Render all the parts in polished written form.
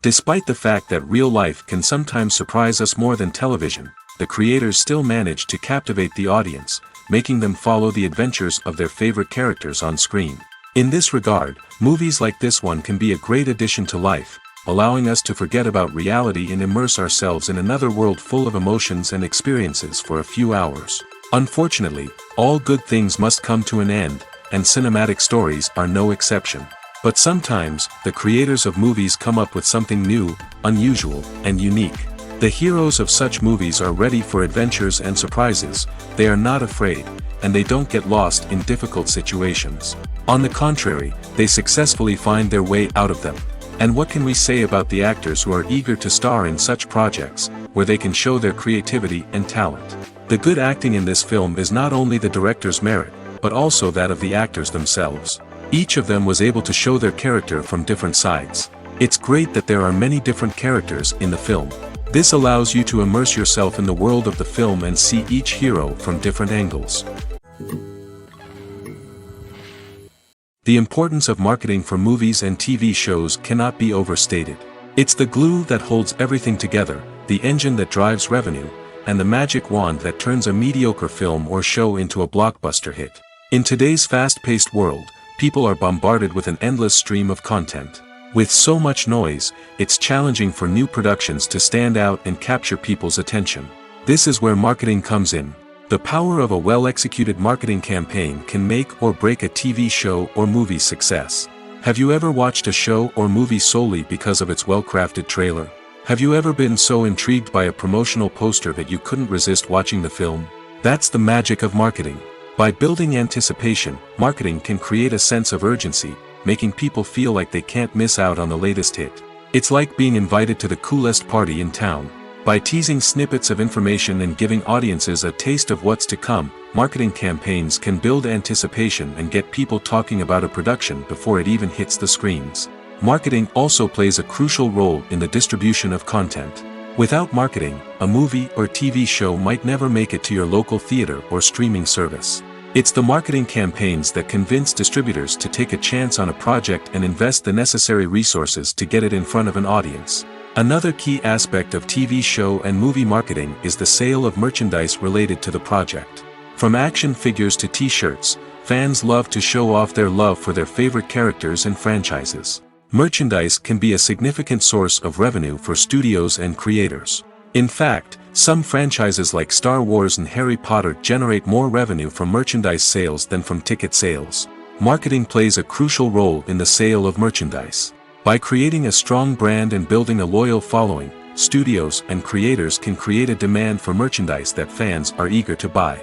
Despite the fact that real life can sometimes surprise us more than television, the creators still manage to captivate the audience, making them follow the adventures of their favorite characters on screen. In this regard, movies like this one can be a great addition to life, allowing us to forget about reality and immerse ourselves in another world full of emotions and experiences for a few hours. Unfortunately, all good things must come to an end, and cinematic stories are no exception. But sometimes, the creators of movies come up with something new, unusual, and unique. The heroes of such movies are ready for adventures and surprises, they are not afraid, and they don't get lost in difficult situations. On the contrary, they successfully find their way out of them. And what can we say about the actors who are eager to star in such projects, where they can show their creativity and talent? The good acting in this film is not only the director's merit, but also that of the actors themselves. Each of them was able to show their character from different sides. It's great that there are many different characters in the film. This allows you to immerse yourself in the world of the film and see each hero from different angles. The importance of marketing for movies and TV shows cannot be overstated. It's the glue that holds everything together, the engine that drives revenue, and the magic wand that turns a mediocre film or show into a blockbuster hit. In today's fast-paced world, people are bombarded with an endless stream of content. With so much noise, it's challenging for new productions to stand out and capture people's attention. This is where marketing comes in. The power of a well-executed marketing campaign can make or break a TV show or movie's success. Have you ever watched a show or movie solely because of its well-crafted trailer? Have you ever been so intrigued by a promotional poster that you couldn't resist watching the film? That's the magic of marketing. By building anticipation, marketing can create a sense of urgency, making people feel like they can't miss out on the latest hit. It's like being invited to the coolest party in town. By teasing snippets of information and giving audiences a taste of what's to come, marketing campaigns can build anticipation and get people talking about a production before it even hits the screens. Marketing also plays a crucial role in the distribution of content. Without marketing, a movie or TV show might never make it to your local theater or streaming service. It's the marketing campaigns that convince distributors to take a chance on a project and invest the necessary resources to get it in front of an audience. Another key aspect of TV show and movie marketing is the sale of merchandise related to the project. From action figures to t-shirts, fans love to show off their love for their favorite characters and franchises. Merchandise can be a significant source of revenue for studios and creators. In fact, some franchises like Star Wars and Harry Potter generate more revenue from merchandise sales than from ticket sales. Marketing plays a crucial role in the sale of merchandise. By creating a strong brand and building a loyal following, studios and creators can create a demand for merchandise that fans are eager to buy.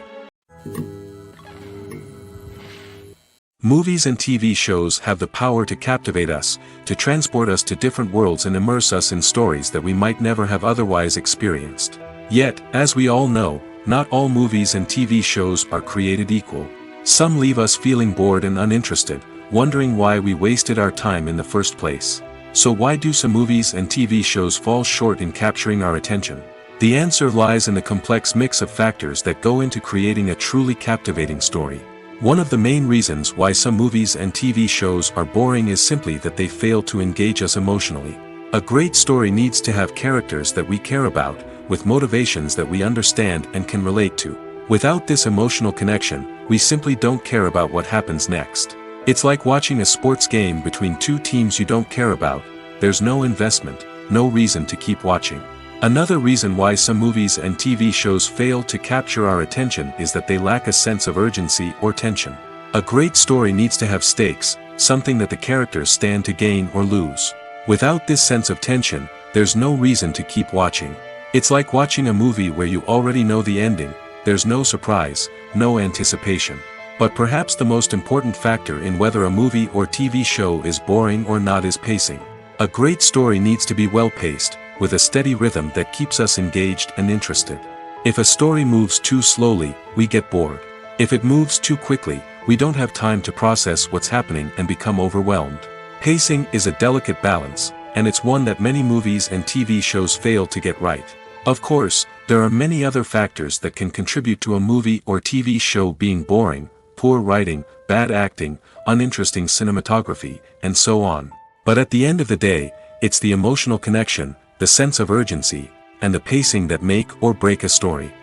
Movies and TV shows have the power to captivate us, to transport us to different worlds and immerse us in stories that we might never have otherwise experienced. Yet, as we all know, not all movies and TV shows are created equal. Some leave us feeling bored and uninterested, wondering why we wasted our time in the first place. So why do some movies and TV shows fall short in capturing our attention? The answer lies in the complex mix of factors that go into creating a truly captivating story. One of the main reasons why some movies and TV shows are boring is simply that they fail to engage us emotionally. A great story needs to have characters that we care about, with motivations that we understand and can relate to. Without this emotional connection, we simply don't care about what happens next. It's like watching a sports game between two teams you don't care about. There's no investment, no reason to keep watching. Another reason why some movies and TV shows fail to capture our attention is that they lack a sense of urgency or tension. A great story needs to have stakes, something that the characters stand to gain or lose. Without this sense of tension, there's no reason to keep watching. It's like watching a movie where you already know the ending, there's no surprise, no anticipation. But perhaps the most important factor in whether a movie or TV show is boring or not is pacing. A great story needs to be well-paced, with a steady rhythm that keeps us engaged and interested. If a story moves too slowly, we get bored. If it moves too quickly, we don't have time to process what's happening and become overwhelmed. Pacing is a delicate balance, and it's one that many movies and TV shows fail to get right. Of course, there are many other factors that can contribute to a movie or TV show being boring: poor writing, bad acting, uninteresting cinematography, and so on. But at the end of the day, it's the emotional connection, the sense of urgency, and the pacing that make or break a story.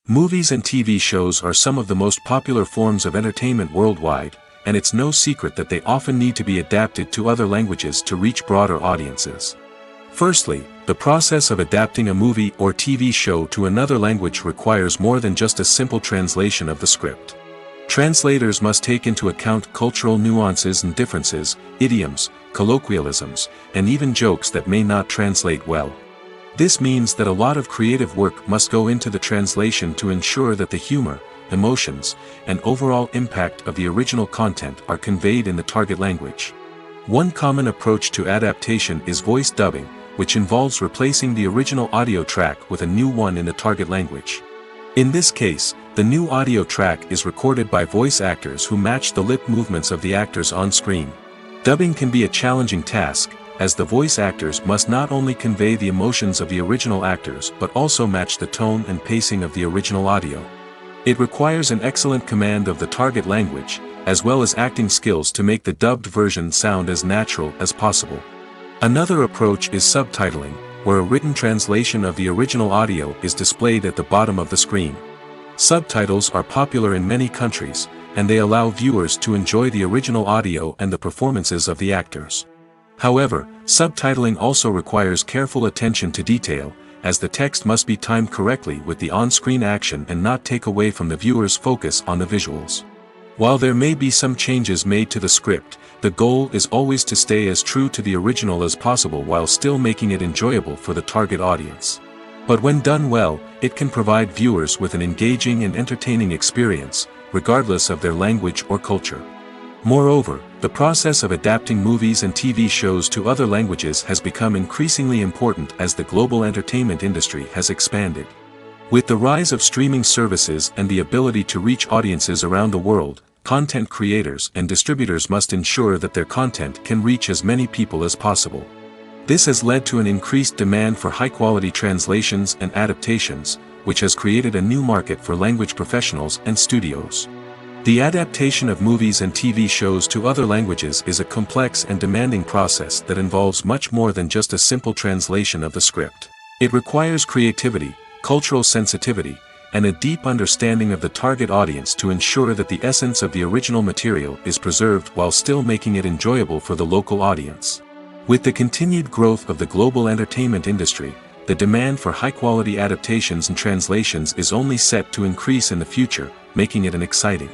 Movies and TV shows are some of the most popular forms of entertainment worldwide, and it's no secret that they often need to be adapted to other languages to reach broader audiences. Firstly, the process of adapting a movie or TV show to another language requires more than just a simple translation of the script. Translators must take into account cultural nuances and differences, idioms, colloquialisms, and even jokes that may not translate well. This means that a lot of creative work must go into the translation to ensure that the humor, emotions, and overall impact of the original content are conveyed in the target language. One common approach to adaptation is voice dubbing, which involves replacing the original audio track with a new one in the target language. In this case, the new audio track is recorded by voice actors who match the lip movements of the actors on screen. Dubbing can be a challenging task, as the voice actors must not only convey the emotions of the original actors but also match the tone and pacing of the original audio. It requires an excellent command of the target language, as well as acting skills to make the dubbed version sound as natural as possible. Another approach is subtitling, where a written translation of the original audio is displayed at the bottom of the screen. Subtitles are popular in many countries, and they allow viewers to enjoy the original audio and the performances of the actors. However, subtitling also requires careful attention to detail, as the text must be timed correctly with the on-screen action and not take away from the viewer's focus on the visuals. While there may be some changes made to the script, the goal is always to stay as true to the original as possible while still making it enjoyable for the target audience. But when done well, it can provide viewers with an engaging and entertaining experience, regardless of their language or culture. Moreover, the process of adapting movies and TV shows to other languages has become increasingly important as the global entertainment industry has expanded. With the rise of streaming services and the ability to reach audiences around the world, content creators and distributors must ensure that their content can reach as many people as possible. This has led to an increased demand for high-quality translations and adaptations, which has created a new market for language professionals and studios. The adaptation of movies and TV shows to other languages is a complex and demanding process that involves much more than just a simple translation of the script. It requires creativity, cultural sensitivity, and a deep understanding of the target audience to ensure that the essence of the original material is preserved while still making it enjoyable for the local audience. With the continued growth of the global entertainment industry, the demand for high-quality adaptations and translations is only set to increase in the future, making it an exciting.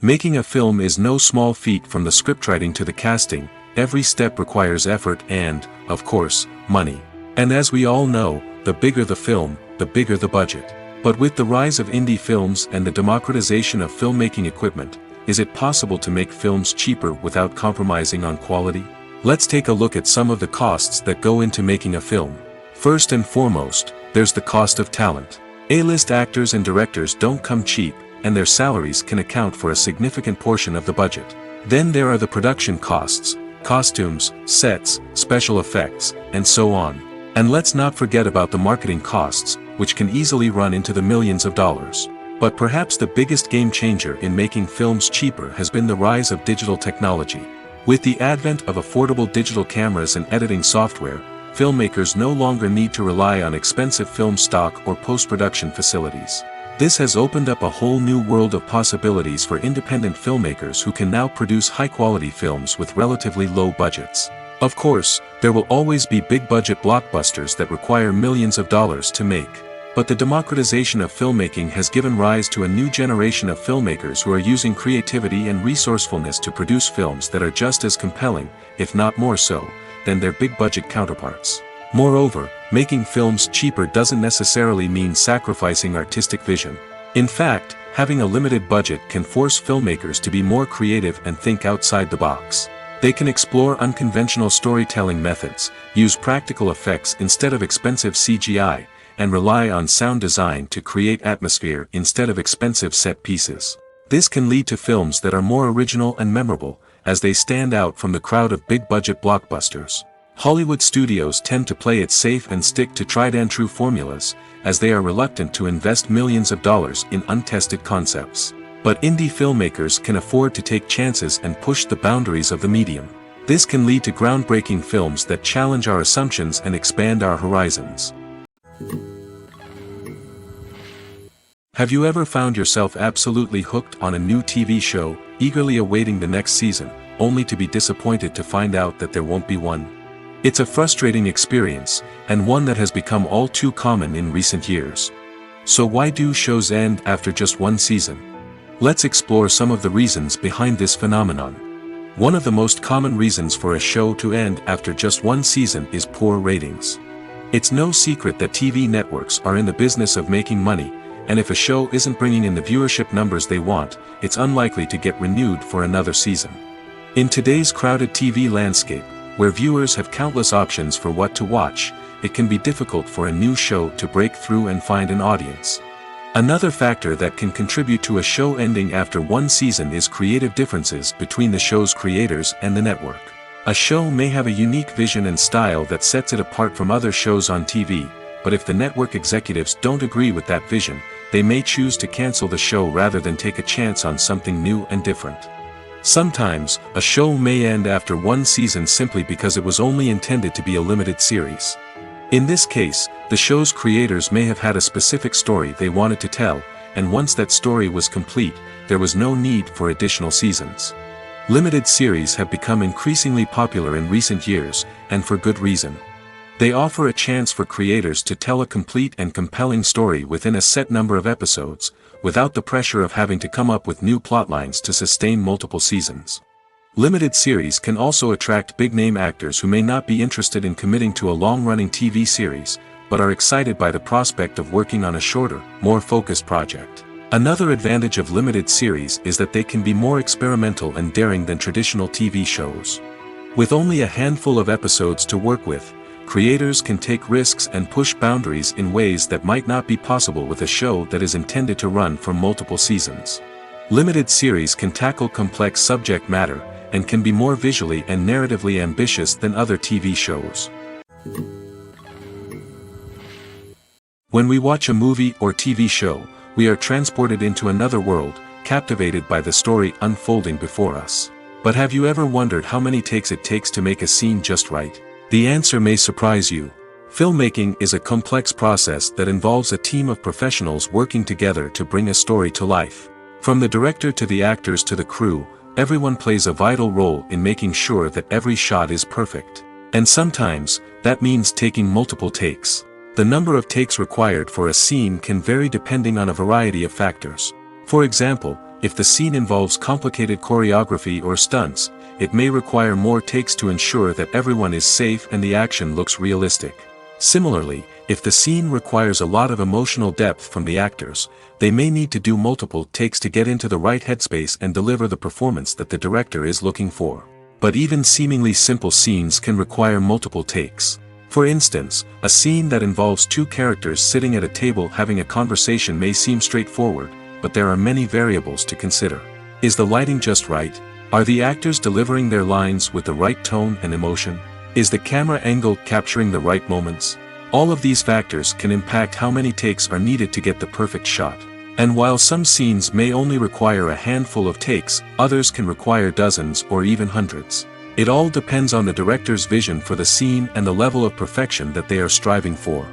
Making a film is no small feat. From the scriptwriting to the casting, every step requires effort and, of course, money. And as we all know, the bigger the film, the bigger the budget. But with the rise of indie films and the democratization of filmmaking equipment, is it possible to make films cheaper without compromising on quality? Let's take a look at some of the costs that go into making a film. First and foremost, there's the cost of talent. A-list actors and directors don't come cheap, and their salaries can account for a significant portion of the budget. Then there are the production costs, costumes, sets, special effects, and so on. And let's not forget about the marketing costs, which can easily run into the millions of dollars. But perhaps the biggest game changer in making films cheaper has been the rise of digital technology. With the advent of affordable digital cameras and editing software, filmmakers no longer need to rely on expensive film stock or post-production facilities. This has opened up a whole new world of possibilities for independent filmmakers who can now produce high-quality films with relatively low budgets. Of course, there will always be big-budget blockbusters that require millions of dollars to make. But the democratization of filmmaking has given rise to a new generation of filmmakers who are using creativity and resourcefulness to produce films that are just as compelling, if not more so, than their big-budget counterparts. Moreover, making films cheaper doesn't necessarily mean sacrificing artistic vision. In fact, having a limited budget can force filmmakers to be more creative and think outside the box. They can explore unconventional storytelling methods, use practical effects instead of expensive CGI, and rely on sound design to create atmosphere instead of expensive set pieces. This can lead to films that are more original and memorable, as they stand out from the crowd of big-budget blockbusters. Hollywood studios tend to play it safe and stick to tried-and-true formulas, as they are reluctant to invest millions of dollars in untested concepts. But indie filmmakers can afford to take chances and push the boundaries of the medium. This can lead to groundbreaking films that challenge our assumptions and expand our horizons. Have you ever found yourself absolutely hooked on a new TV show, eagerly awaiting the next season, only to be disappointed to find out that there won't be one? It's a frustrating experience, and one that has become all too common in recent years. So why do shows end after just one season? Let's explore some of the reasons behind this phenomenon. One of the most common reasons for a show to end after just one season is poor ratings. It's no secret that TV networks are in the business of making money, and if a show isn't bringing in the viewership numbers they want, it's unlikely to get renewed for another season. In today's crowded TV landscape, where viewers have countless options for what to watch, it can be difficult for a new show to break through and find an audience. Another factor that can contribute to a show ending after one season is creative differences between the show's creators and the network. A show may have a unique vision and style that sets it apart from other shows on TV, but if the network executives don't agree with that vision, they may choose to cancel the show rather than take a chance on something new and different. Sometimes, a show may end after one season simply because it was only intended to be a limited series. In this case, the show's creators may have had a specific story they wanted to tell, and once that story was complete, there was no need for additional seasons. Limited series have become increasingly popular in recent years, and for good reason. They offer a chance for creators to tell a complete and compelling story within a set number of episodes, without the pressure of having to come up with new plotlines to sustain multiple seasons. Limited series can also attract big-name actors who may not be interested in committing to a long-running TV series, but are excited by the prospect of working on a shorter, more focused project. Another advantage of limited series is that they can be more experimental and daring than traditional TV shows. With only a handful of episodes to work with, creators can take risks and push boundaries in ways that might not be possible with a show that is intended to run for multiple seasons. Limited series can tackle complex subject matter, and can be more visually and narratively ambitious than other TV shows. When we watch a movie or TV show, we are transported into another world, captivated by the story unfolding before us. But have you ever wondered how many takes it takes to make a scene just right? The answer may surprise you. Filmmaking is a complex process that involves a team of professionals working together to bring a story to life. From the director to the actors to the crew, everyone plays a vital role in making sure that every shot is perfect. And sometimes, that means taking multiple takes. The number of takes required for a scene can vary depending on a variety of factors. For example, if the scene involves complicated choreography or stunts, it may require more takes to ensure that everyone is safe and the action looks realistic. Similarly, if the scene requires a lot of emotional depth from the actors, they may need to do multiple takes to get into the right headspace and deliver the performance that the director is looking for. But even seemingly simple scenes can require multiple takes. For instance, a scene that involves two characters sitting at a table having a conversation may seem straightforward, but there are many variables to consider. Is the lighting just right? Are the actors delivering their lines with the right tone and emotion? Is the camera angle capturing the right moments? All of these factors can impact how many takes are needed to get the perfect shot. And while some scenes may only require a handful of takes, others can require dozens or even hundreds. It all depends on the director's vision for the scene and the level of perfection that they are striving for.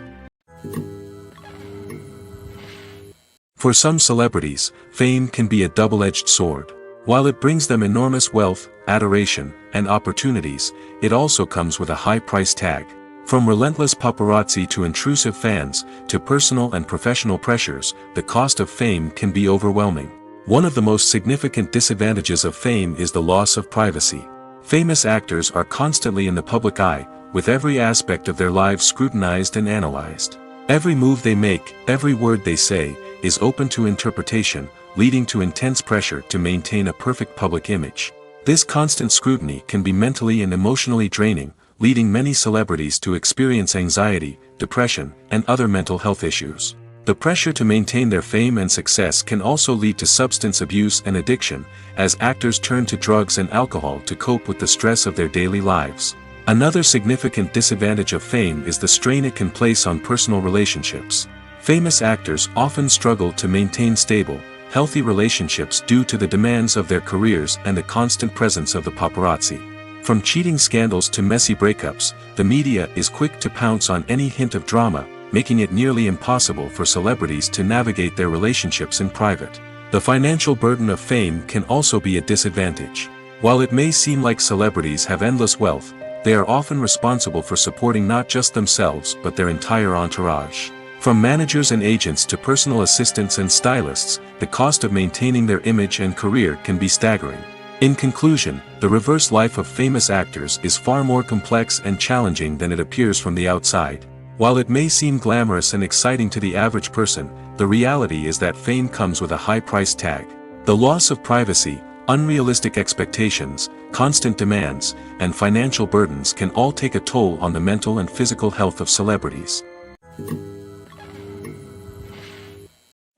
For some celebrities, fame can be a double-edged sword. While it brings them enormous wealth, adoration, and opportunities, it also comes with a high price tag. From relentless paparazzi to intrusive fans, to personal and professional pressures, the cost of fame can be overwhelming. One of the most significant disadvantages of fame is the loss of privacy. Famous actors are constantly in the public eye, with every aspect of their lives scrutinized and analyzed. Every move they make, every word they say, is open to interpretation, leading to intense pressure to maintain a perfect public image. This constant scrutiny can be mentally and emotionally draining, leading many celebrities to experience anxiety, depression, and other mental health issues. The pressure to maintain their fame and success can also lead to substance abuse and addiction, as actors turn to drugs and alcohol to cope with the stress of their daily lives. Another significant disadvantage of fame is the strain it can place on personal relationships. Famous actors often struggle to maintain stable, healthy relationships due to the demands of their careers and the constant presence of the paparazzi. From cheating scandals to messy breakups, the media is quick to pounce on any hint of drama, making it nearly impossible for celebrities to navigate their relationships in private. The financial burden of fame can also be a disadvantage. While it may seem like celebrities have endless wealth, they are often responsible for supporting not just themselves but their entire entourage. From managers and agents to personal assistants and stylists, the cost of maintaining their image and career can be staggering. In conclusion, the reverse life of famous actors is far more complex and challenging than it appears from the outside. While it may seem glamorous and exciting to the average person, the reality is that fame comes with a high price tag. The loss of privacy, unrealistic expectations, constant demands, and financial burdens can all take a toll on the mental and physical health of celebrities.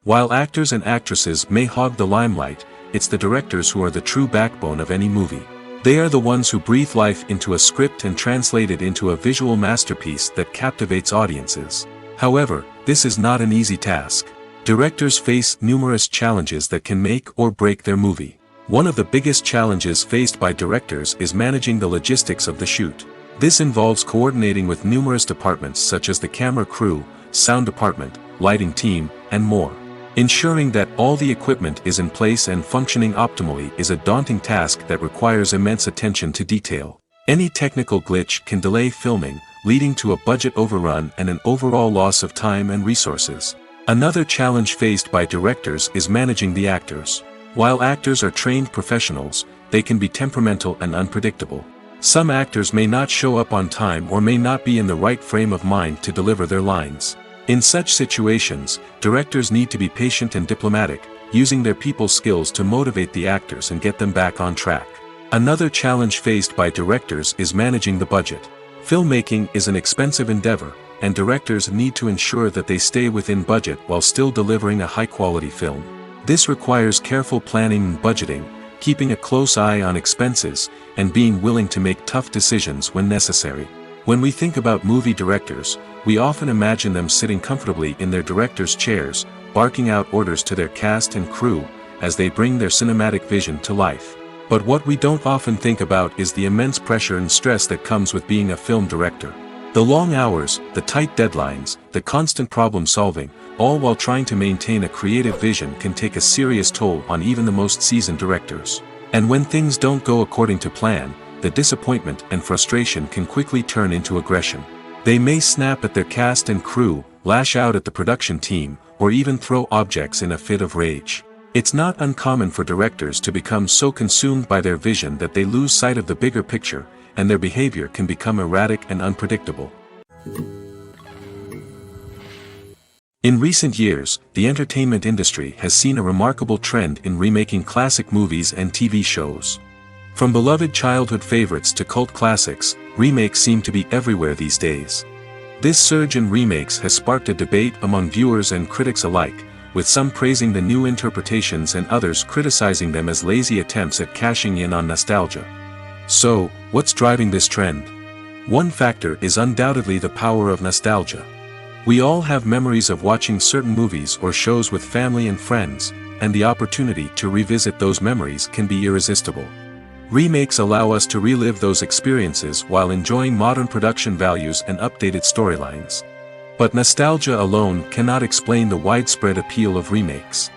While actors and actresses may hog the limelight, it's the directors who are the true backbone of any movie. They are the ones who breathe life into a script and translate it into a visual masterpiece that captivates audiences. However, this is not an easy task. Directors face numerous challenges that can make or break their movie. One of the biggest challenges faced by directors is managing the logistics of the shoot. This involves coordinating with numerous departments such as the camera crew, sound department, lighting team, and more. Ensuring that all the equipment is in place and functioning optimally is a daunting task that requires immense attention to detail. Any technical glitch can delay filming, leading to a budget overrun and an overall loss of time and resources. Another challenge faced by directors is managing the actors. While actors are trained professionals, they can be temperamental and unpredictable. Some actors may not show up on time or may not be in the right frame of mind to deliver their lines. In such situations, directors need to be patient and diplomatic, using their people skills to motivate the actors and get them back on track. Another challenge faced by directors is managing the budget. Filmmaking is an expensive endeavor, and directors need to ensure that they stay within budget while still delivering a high-quality film. This requires careful planning and budgeting, keeping a close eye on expenses, and being willing to make tough decisions when necessary. When we think about movie directors, we often imagine them sitting comfortably in their director's chairs, barking out orders to their cast and crew, as they bring their cinematic vision to life. But what we don't often think about is the immense pressure and stress that comes with being a film director. The long hours, the tight deadlines, the constant problem solving, all while trying to maintain a creative vision can take a serious toll on even the most seasoned directors. And when things don't go according to plan, the disappointment and frustration can quickly turn into aggression. They may snap at their cast and crew, lash out at the production team, or even throw objects in a fit of rage. It's not uncommon for directors to become so consumed by their vision that they lose sight of the bigger picture, and their behavior can become erratic and unpredictable. In recent years, the entertainment industry has seen a remarkable trend in remaking classic movies and TV shows. From beloved childhood favorites to cult classics, remakes seem to be everywhere these days. This surge in remakes has sparked a debate among viewers and critics alike, with some praising the new interpretations and others criticizing them as lazy attempts at cashing in on nostalgia. So, what's driving this trend? One factor is undoubtedly the power of nostalgia. We all have memories of watching certain movies or shows with family and friends, and the opportunity to revisit those memories can be irresistible. Remakes allow us to relive those experiences while enjoying modern production values and updated storylines. But nostalgia alone cannot explain the widespread appeal of remakes.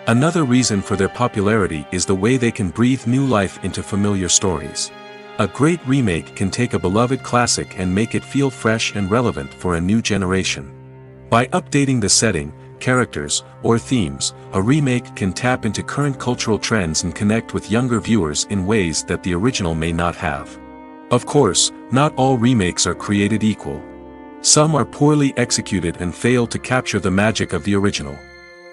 Another reason for their popularity is the way they can breathe new life into familiar stories. A great remake can take a beloved classic and make it feel fresh and relevant for a new generation. By updating the setting, characters, or themes, a remake can tap into current cultural trends and connect with younger viewers in ways that the original may not have. Of course, not all remakes are created equal. Some are poorly executed and fail to capture the magic of the original.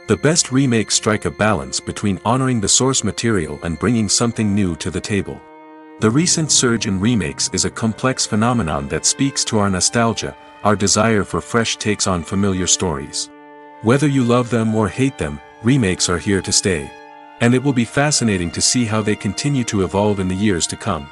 The best remakes strike a balance between honoring the source material and bringing something new to the table. The recent surge in remakes is a complex phenomenon that speaks to our nostalgia, our desire for fresh takes on familiar stories. Whether you love them or hate them, remakes are here to stay. And it will be fascinating to see how they continue to evolve in the years to come.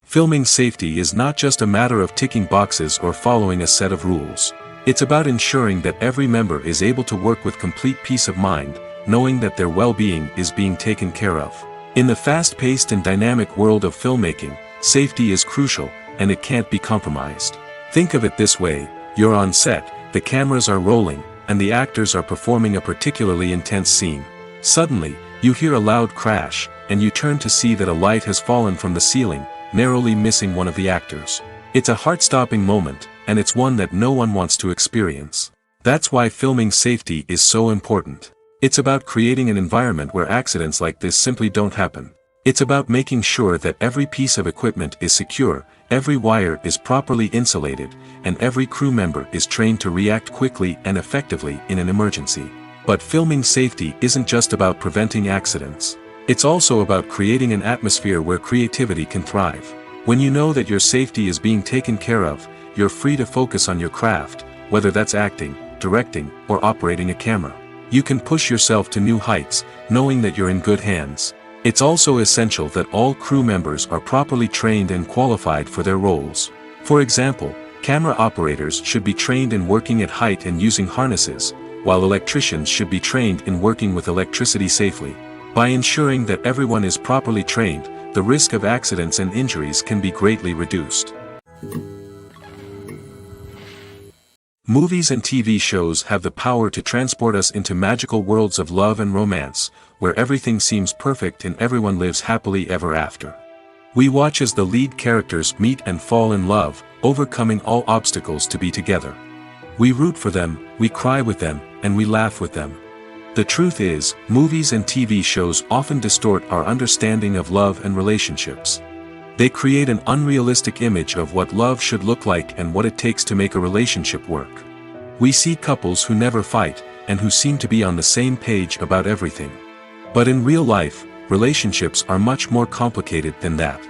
Filming safety is not just a matter of ticking boxes or following a set of rules. It's about ensuring that every member is able to work with complete peace of mind, knowing that their well-being is being taken care of. In the fast-paced and dynamic world of filmmaking, safety is crucial, and it can't be compromised. Think of it this way: you're on set, the cameras are rolling, and the actors are performing a particularly intense scene. Suddenly, you hear a loud crash, and you turn to see that a light has fallen from the ceiling, narrowly missing one of the actors. It's a heart-stopping moment, and it's one that no one wants to experience. That's why filming safety is so important. It's about creating an environment where accidents like this simply don't happen. It's about making sure that every piece of equipment is secure, every wire is properly insulated, and every crew member is trained to react quickly and effectively in an emergency. But filming safety isn't just about preventing accidents. It's also about creating an atmosphere where creativity can thrive. When you know that your safety is being taken care of, you're free to focus on your craft, whether that's acting, directing, or operating a camera. You can push yourself to new heights, knowing that you're in good hands. It's also essential that all crew members are properly trained and qualified for their roles. For example, camera operators should be trained in working at height and using harnesses, while electricians should be trained in working with electricity safely. By ensuring that everyone is properly trained, the risk of accidents and injuries can be greatly reduced. Movies and TV shows have the power to transport us into magical worlds of love and romance, where everything seems perfect and everyone lives happily ever after. We watch as the lead characters meet and fall in love, overcoming all obstacles to be together. We root for them, we cry with them, and we laugh with them. The truth is, movies and TV shows often distort our understanding of love and relationships. They create an unrealistic image of what love should look like and what it takes to make a relationship work. We see couples who never fight, and who seem to be on the same page about everything. But in real life, relationships are much more complicated than that.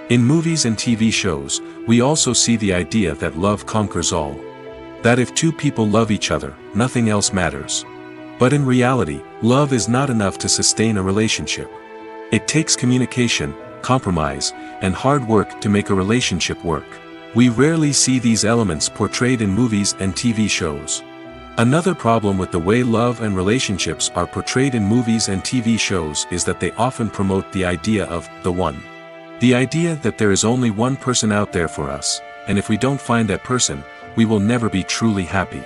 In movies and TV shows, we also see the idea that love conquers all. That if two people love each other, nothing else matters. But in reality, love is not enough to sustain a relationship. It takes communication, compromise, and hard work to make a relationship work. We rarely see these elements portrayed in movies and TV shows. Another problem with the way love and relationships are portrayed in movies and TV shows is that they often promote the idea of the one. The idea that there is only one person out there for us, and if we don't find that person, we will never be truly happy.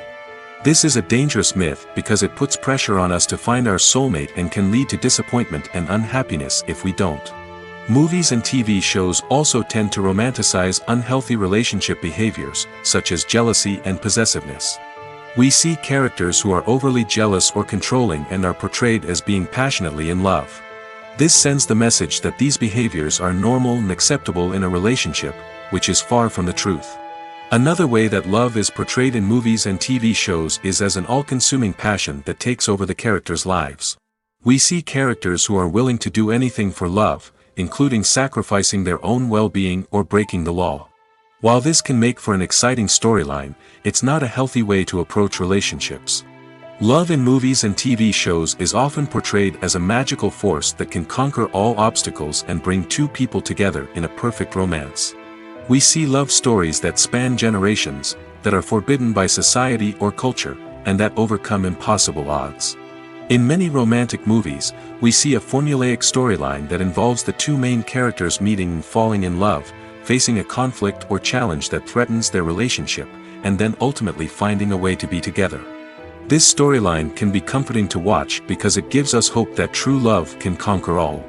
This is a dangerous myth because it puts pressure on us to find our soulmate and can lead to disappointment and unhappiness if we don't. Movies and TV shows also tend to romanticize unhealthy relationship behaviors, such as jealousy and possessiveness. We see characters who are overly jealous or controlling and are portrayed as being passionately in love. This sends the message that these behaviors are normal and acceptable in a relationship, which is far from the truth. Another way that love is portrayed in movies and TV shows is as an all-consuming passion that takes over the characters' lives. We see characters who are willing to do anything for love, including sacrificing their own well-being or breaking the law. While this can make for an exciting storyline, it's not a healthy way to approach relationships. Love in movies and TV shows is often portrayed as a magical force that can conquer all obstacles and bring two people together in a perfect romance. We see love stories that span generations, that are forbidden by society or culture, and that overcome impossible odds. In many romantic movies, we see a formulaic storyline that involves the two main characters meeting and falling in love, facing a conflict or challenge that threatens their relationship, and then ultimately finding a way to be together. This storyline can be comforting to watch because it gives us hope that true love can conquer all.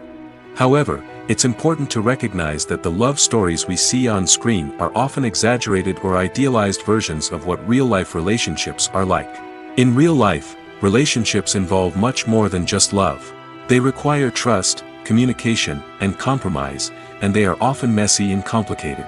However, it's important to recognize that the love stories we see on screen are often exaggerated or idealized versions of what real-life relationships are like. In real life, relationships involve much more than just love. They require trust, communication, and compromise, and they are often messy and complicated.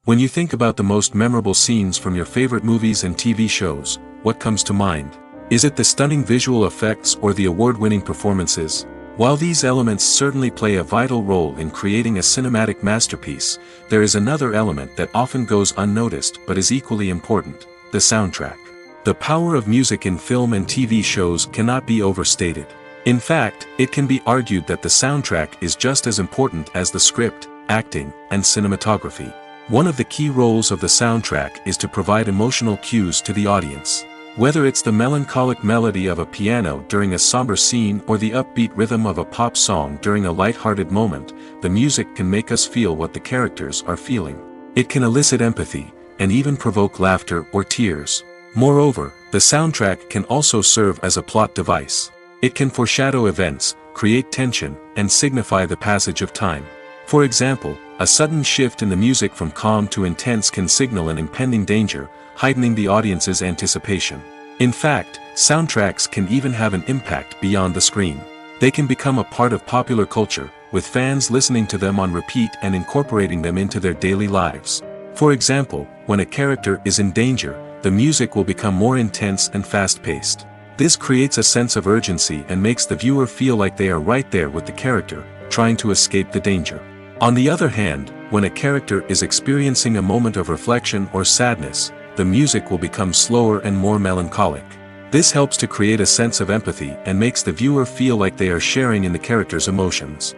When you think about the most memorable scenes from your favorite movies and TV shows, what comes to mind? Is it the stunning visual effects or the award-winning performances? While these elements certainly play a vital role in creating a cinematic masterpiece, there is another element that often goes unnoticed but is equally important: the soundtrack. The power of music in film and TV shows cannot be overstated. In fact, it can be argued that the soundtrack is just as important as the script, acting, and cinematography. One of the key roles of the soundtrack is to provide emotional cues to the audience. Whether it's the melancholic melody of a piano during a somber scene or the upbeat rhythm of a pop song during a light-hearted moment, the music can make us feel what the characters are feeling. It can elicit empathy, and even provoke laughter or tears. Moreover, the soundtrack can also serve as a plot device. It can foreshadow events, create tension, and signify the passage of time. For example, a sudden shift in the music from calm to intense can signal an impending danger, heightening the audience's anticipation. In fact, soundtracks can even have an impact beyond the screen. They can become a part of popular culture, with fans listening to them on repeat and incorporating them into their daily lives. For example, when a character is in danger, the music will become more intense and fast-paced. This creates a sense of urgency and makes the viewer feel like they are right there with the character, trying to escape the danger. On the other hand, when a character is experiencing a moment of reflection or sadness, the music will become slower and more melancholic. This helps to create a sense of empathy and makes the viewer feel like they are sharing in the character's emotions.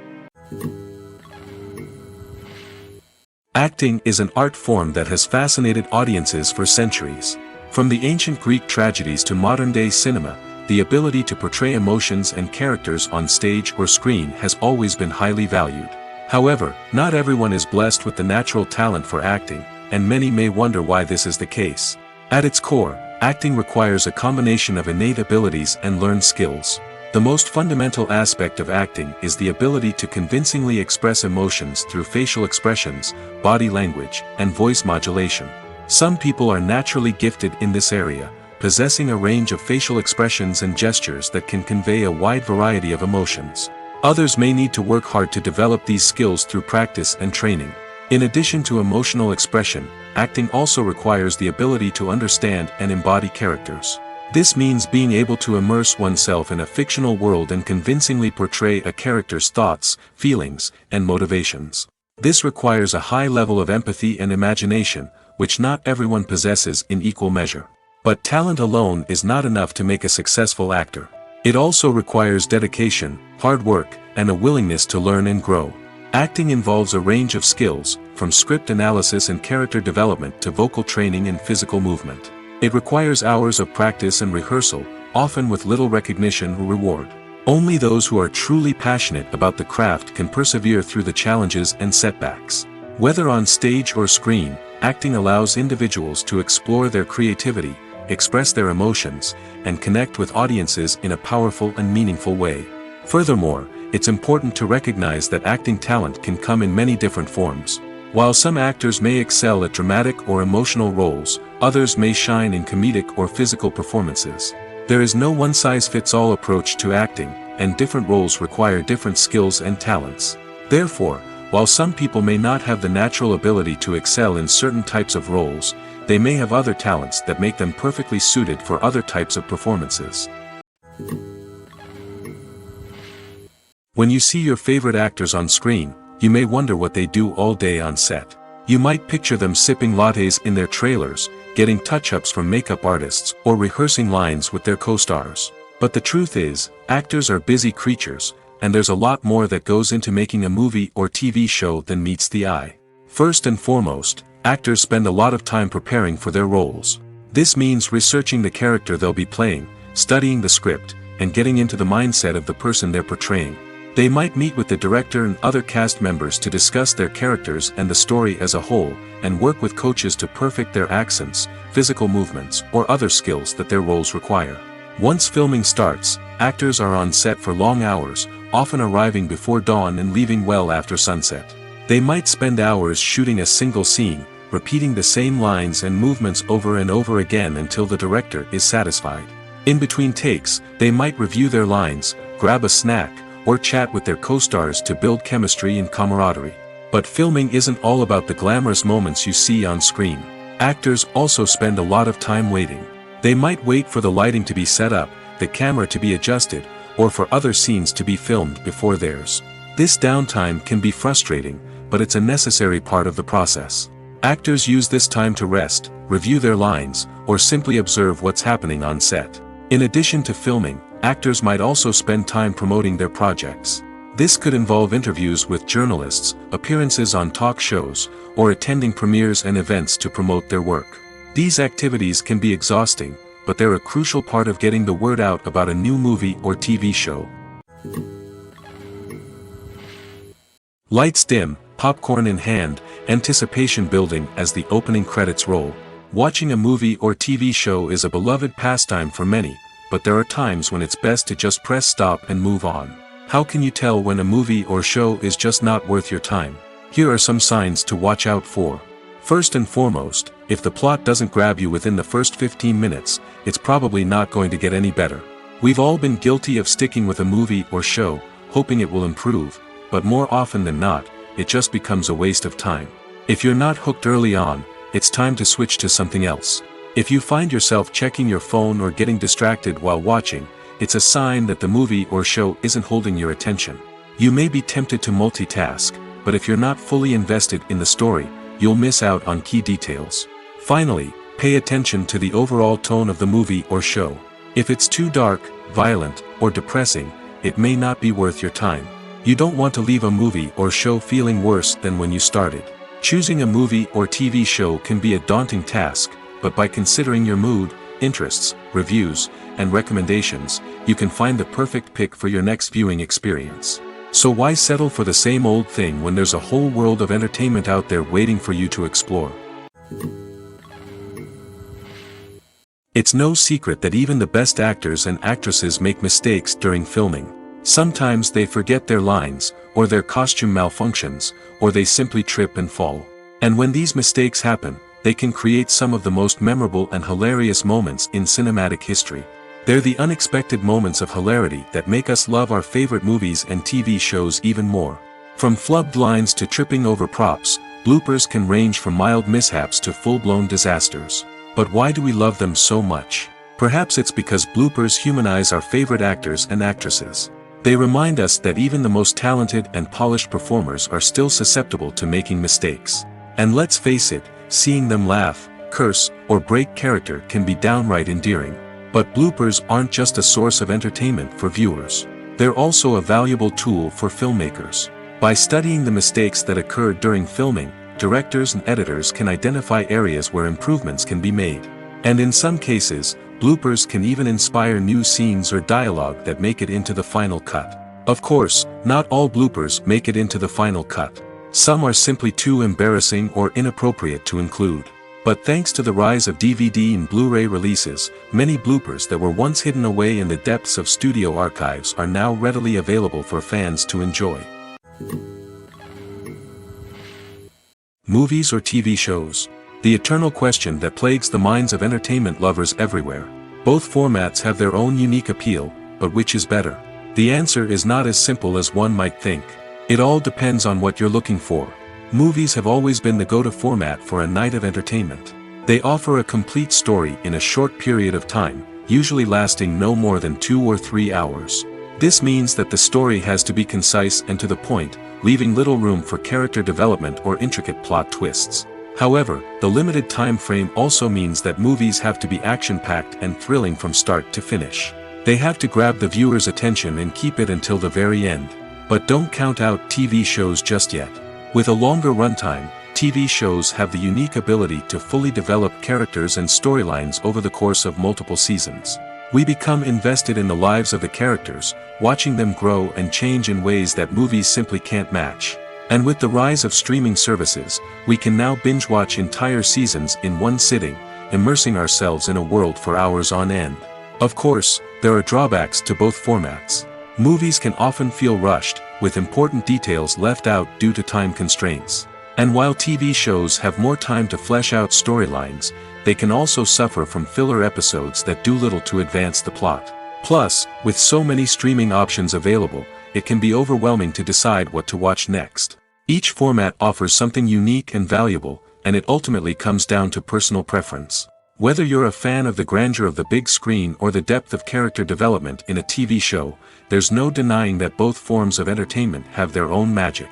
Acting is an art form that has fascinated audiences for centuries. From the ancient Greek tragedies to modern-day cinema, the ability to portray emotions and characters on stage or screen has always been highly valued. However, not everyone is blessed with the natural talent for acting, and many may wonder why this is the case. At its core, acting requires a combination of innate abilities and learned skills. The most fundamental aspect of acting is the ability to convincingly express emotions through facial expressions, body language, and voice modulation. Some people are naturally gifted in this area, possessing a range of facial expressions and gestures that can convey a wide variety of emotions. Others may need to work hard to develop these skills through practice and training. In addition to emotional expression, acting also requires the ability to understand and embody characters. This means being able to immerse oneself in a fictional world and convincingly portray a character's thoughts, feelings, and motivations. This requires a high level of empathy and imagination, which not everyone possesses in equal measure. But talent alone is not enough to make a successful actor. It also requires dedication, hard work, and a willingness to learn and grow. Acting involves a range of skills, from script analysis and character development to vocal training and physical movement. It requires hours of practice and rehearsal, often with little recognition or reward. Only those who are truly passionate about the craft can persevere through the challenges and setbacks. Whether on stage or screen, acting allows individuals to explore their creativity, express their emotions, and connect with audiences in a powerful and meaningful way. Furthermore, it's important to recognize that acting talent can come in many different forms. While some actors may excel at dramatic or emotional roles, others may shine in comedic or physical performances. There is no one-size-fits-all approach to acting, and different roles require different skills and talents. Therefore, while some people may not have the natural ability to excel in certain types of roles, they may have other talents that make them perfectly suited for other types of performances. When you see your favorite actors on screen, you may wonder what they do all day on set. You might picture them sipping lattes in their trailers, getting touch-ups from makeup artists, or rehearsing lines with their co-stars. But the truth is, actors are busy creatures, and there's a lot more that goes into making a movie or TV show than meets the eye. First and foremost, actors spend a lot of time preparing for their roles. This means researching the character they'll be playing, studying the script, and getting into the mindset of the person they're portraying. They might meet with the director and other cast members to discuss their characters and the story as a whole, and work with coaches to perfect their accents, physical movements, or other skills that their roles require. Once filming starts, actors are on set for long hours, often arriving before dawn and leaving well after sunset. They might spend hours shooting a single scene, repeating the same lines and movements over and over again until the director is satisfied. In between takes, they might review their lines, grab a snack, or chat with their co-stars to build chemistry and camaraderie. But filming isn't all about the glamorous moments you see on screen. Actors also spend a lot of time waiting. They might wait for the lighting to be set up, the camera to be adjusted, or for other scenes to be filmed before theirs. This downtime can be frustrating, but it's a necessary part of the process. Actors use this time to rest, review their lines, or simply observe what's happening on set. In addition to filming, actors might also spend time promoting their projects. This could involve interviews with journalists, appearances on talk shows, or attending premieres and events to promote their work. These activities can be exhausting, but they're a crucial part of getting the word out about a new movie or TV show. Lights dim, popcorn in hand, anticipation building as the opening credits roll. Watching a movie or TV show is a beloved pastime for many, but there are times when it's best to just press stop and move on. How can you tell when a movie or show is just not worth your time? Here are some signs to watch out for. First and foremost, if the plot doesn't grab you within the first 15 minutes, it's probably not going to get any better. We've all been guilty of sticking with a movie or show, hoping it will improve, but more often than not, it just becomes a waste of time. If you're not hooked early on, it's time to switch to something else. If you find yourself checking your phone or getting distracted while watching, it's a sign that the movie or show isn't holding your attention. You may be tempted to multitask, but if you're not fully invested in the story, you'll miss out on key details. Finally, pay attention to the overall tone of the movie or show. If it's too dark, violent, or depressing, it may not be worth your time. You don't want to leave a movie or show feeling worse than when you started. Choosing a movie or TV show can be a daunting task, but by considering your mood, interests, reviews, and recommendations, you can find the perfect pick for your next viewing experience. So why settle for the same old thing when there's a whole world of entertainment out there waiting for you to explore? It's no secret that even the best actors and actresses make mistakes during filming. Sometimes they forget their lines, or their costume malfunctions, or they simply trip and fall. And when these mistakes happen, they can create some of the most memorable and hilarious moments in cinematic history. They're the unexpected moments of hilarity that make us love our favorite movies and TV shows even more. From flubbed lines to tripping over props, bloopers can range from mild mishaps to full-blown disasters. But why do we love them so much? Perhaps it's because bloopers humanize our favorite actors and actresses. They remind us that even the most talented and polished performers are still susceptible to making mistakes. And let's face it, seeing them laugh, curse, or break character can be downright endearing. But bloopers aren't just a source of entertainment for viewers. They're also a valuable tool for filmmakers. By studying the mistakes that occurred during filming, directors and editors can identify areas where improvements can be made. And in some cases, bloopers can even inspire new scenes or dialogue that make it into the final cut. Of course, not all bloopers make it into the final cut. Some are simply too embarrassing or inappropriate to include. But thanks to the rise of DVD and Blu-ray releases, many bloopers that were once hidden away in the depths of studio archives are now readily available for fans to enjoy. Movies or TV shows? The eternal question that plagues the minds of entertainment lovers everywhere. Both formats have their own unique appeal, but which is better? The answer is not as simple as one might think. It all depends on what you're looking for. Movies have always been the go-to format for a night of entertainment. They offer a complete story in a short period of time, usually lasting no more than 2 or 3 hours. This means that the story has to be concise and to the point, leaving little room for character development or intricate plot twists. However, the limited time frame also means that movies have to be action-packed and thrilling from start to finish. They have to grab the viewer's attention and keep it until the very end. But don't count out TV shows just yet. With a longer runtime, TV shows have the unique ability to fully develop characters and storylines over the course of multiple seasons. We become invested in the lives of the characters, watching them grow and change in ways that movies simply can't match. And with the rise of streaming services, we can now binge-watch entire seasons in one sitting, immersing ourselves in a world for hours on end. Of course, there are drawbacks to both formats. Movies can often feel rushed, with important details left out due to time constraints. And while TV shows have more time to flesh out storylines, they can also suffer from filler episodes that do little to advance the plot. Plus, with so many streaming options available, it can be overwhelming to decide what to watch next. Each format offers something unique and valuable, and it ultimately comes down to personal preference. Whether you're a fan of the grandeur of the big screen or the depth of character development in a TV show, there's no denying that both forms of entertainment have their own magic.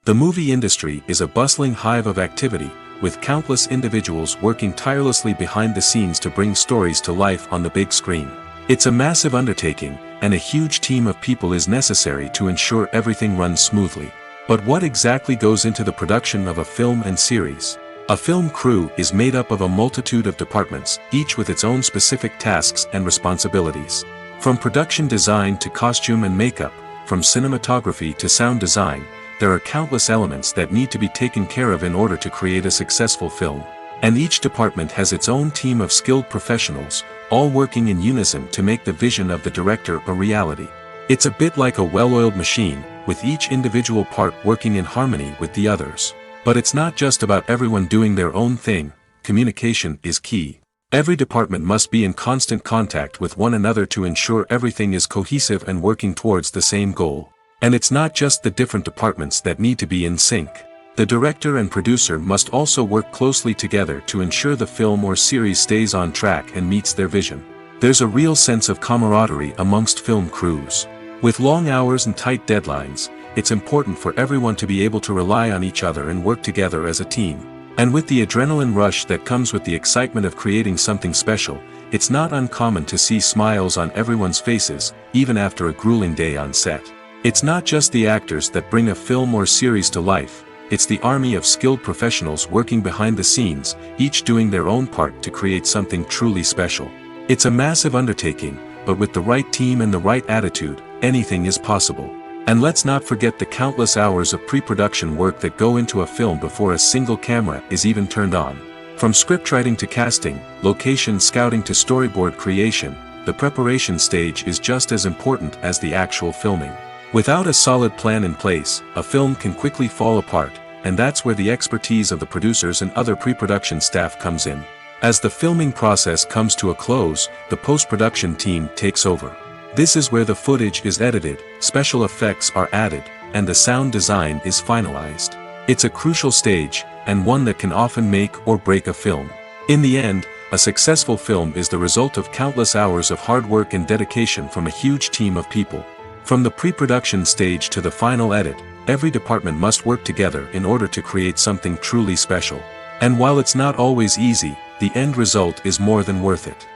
The movie industry is a bustling hive of activity, with countless individuals working tirelessly behind the scenes to bring stories to life on the big screen. It's a massive undertaking, and a huge team of people is necessary to ensure everything runs smoothly. But what exactly goes into the production of a film and series? A film crew is made up of a multitude of departments, each with its own specific tasks and responsibilities. From production design to costume and makeup, from cinematography to sound design, there are countless elements that need to be taken care of in order to create a successful film. And each department has its own team of skilled professionals, all working in unison to make the vision of the director a reality. It's a bit like a well-oiled machine, with each individual part working in harmony with the others. But it's not just about everyone doing their own thing. Communication is key. Every department must be in constant contact with one another to ensure everything is cohesive and working towards the same goal. And it's not just the different departments that need to be in sync. The director and producer must also work closely together to ensure the film or series stays on track and meets their vision. There's a real sense of camaraderie amongst film crews. With long hours and tight deadlines, it's important for everyone to be able to rely on each other and work together as a team. And with the adrenaline rush that comes with the excitement of creating something special, it's not uncommon to see smiles on everyone's faces, even after a grueling day on set. It's not just the actors that bring a film or series to life, it's the army of skilled professionals working behind the scenes, each doing their own part to create something truly special. It's a massive undertaking, but with the right team and the right attitude, anything is possible. And let's not forget the countless hours of pre-production work that go into a film before a single camera is even turned on. From scriptwriting to casting, location scouting to storyboard creation, the preparation stage is just as important as the actual filming. Without a solid plan in place, a film can quickly fall apart, and that's where the expertise of the producers and other pre-production staff comes in. As the filming process comes to a close, the post-production team takes over. This is where the footage is edited, special effects are added, and the sound design is finalized. It's a crucial stage, and one that can often make or break a film. In the end, a successful film is the result of countless hours of hard work and dedication from a huge team of people. From the pre-production stage to the final edit, every department must work together in order to create something truly special. And while it's not always easy, the end result is more than worth it.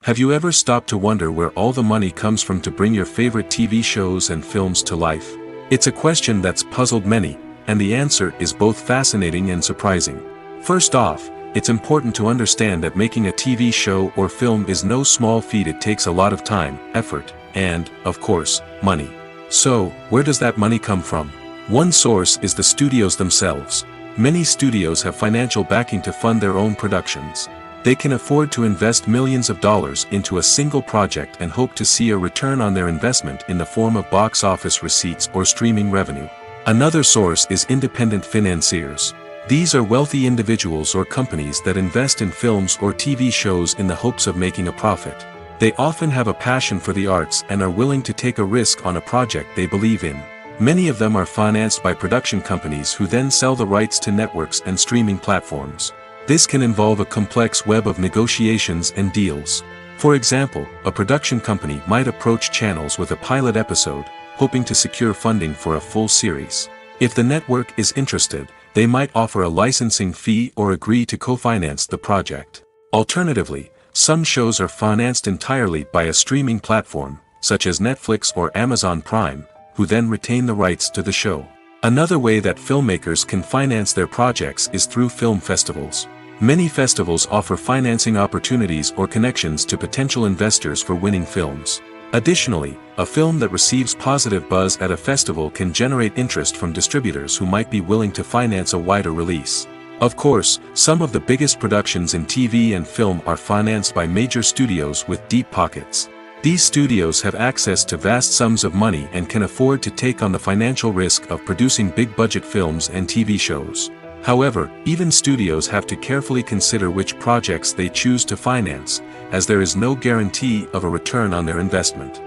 Have you ever stopped to wonder where all the money comes from to bring your favorite TV shows and films to life? It's a question that's puzzled many, and the answer is both fascinating and surprising. First off, it's important to understand that making a TV show or film is no small feat. It takes a lot of time, effort, and, of course, money. So, where does that money come from? One source is the studios themselves. Many studios have financial backing to fund their own productions. They can afford to invest millions of dollars into a single project and hope to see a return on their investment in the form of box office receipts or streaming revenue. Another source is independent financiers. These are wealthy individuals or companies that invest in films or TV shows in the hopes of making a profit. They often have a passion for the arts and are willing to take a risk on a project they believe in. Many of them are financed by production companies who then sell the rights to networks and streaming platforms. This can involve a complex web of negotiations and deals. For example, a production company might approach channels with a pilot episode, hoping to secure funding for a full series. If the network is interested, they might offer a licensing fee or agree to co-finance the project. Alternatively, some shows are financed entirely by a streaming platform, such as Netflix or Amazon Prime, who then retain the rights to the show. Another way that filmmakers can finance their projects is through film festivals. Many festivals offer financing opportunities or connections to potential investors for winning films. Additionally, a film that receives positive buzz at a festival can generate interest from distributors who might be willing to finance a wider release. Of course, some of the biggest productions in TV and film are financed by major studios with deep pockets. These studios have access to vast sums of money and can afford to take on the financial risk of producing big-budget films and TV shows. However, even studios have to carefully consider which projects they choose to finance, as there is no guarantee of a return on their investment.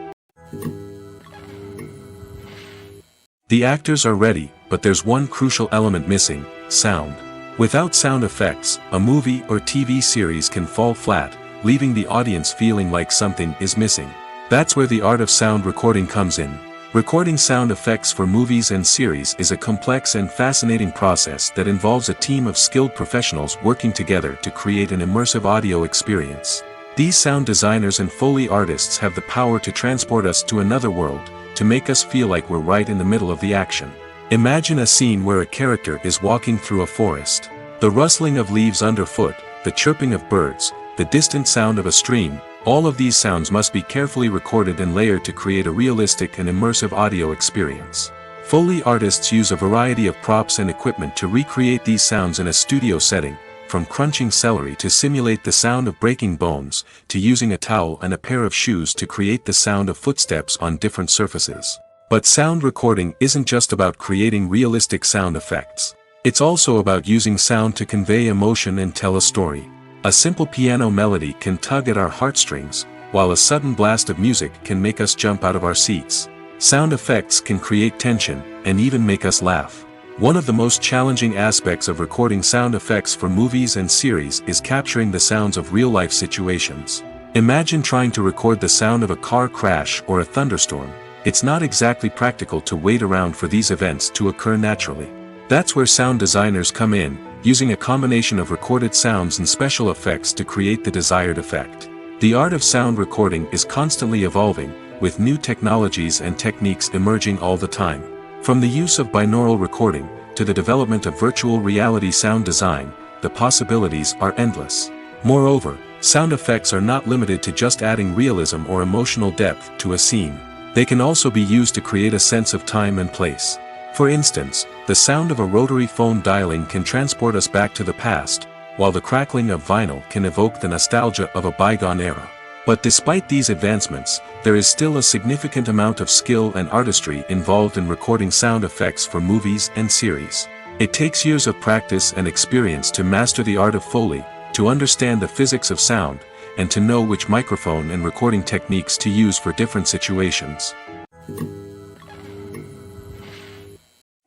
The actors are ready, but there's one crucial element missing: sound. Without sound effects, a movie or TV series can fall flat, leaving the audience feeling like something is missing. That's where the art of sound recording comes in. Recording sound effects for movies and series is a complex and fascinating process that involves a team of skilled professionals working together to create an immersive audio experience. These sound designers and Foley artists have the power to transport us to another world, to make us feel like we're right in the middle of the action. Imagine a scene where a character is walking through a forest. The rustling of leaves underfoot, the chirping of birds, the distant sound of a stream, all of these sounds must be carefully recorded and layered to create a realistic and immersive audio experience. Foley artists use a variety of props and equipment to recreate these sounds in a studio setting, from crunching celery to simulate the sound of breaking bones, to using a towel and a pair of shoes to create the sound of footsteps on different surfaces. But sound recording isn't just about creating realistic sound effects. It's also about using sound to convey emotion and tell a story. A simple piano melody can tug at our heartstrings, while a sudden blast of music can make us jump out of our seats. Sound effects can create tension, and even make us laugh. One of the most challenging aspects of recording sound effects for movies and series is capturing the sounds of real-life situations. Imagine trying to record the sound of a car crash or a thunderstorm. It's not exactly practical to wait around for these events to occur naturally. That's where sound designers come in, using a combination of recorded sounds and special effects to create the desired effect. The art of sound recording is constantly evolving, with new technologies and techniques emerging all the time. From the use of binaural recording, to the development of virtual reality sound design, the possibilities are endless. Moreover, sound effects are not limited to just adding realism or emotional depth to a scene. They can also be used to create a sense of time and place. For instance, the sound of a rotary phone dialing can transport us back to the past, while the crackling of vinyl can evoke the nostalgia of a bygone era. But despite these advancements, there is still a significant amount of skill and artistry involved in recording sound effects for movies and series. It takes years of practice and experience to master the art of Foley, to understand the physics of sound, and to know which microphone and recording techniques to use for different situations.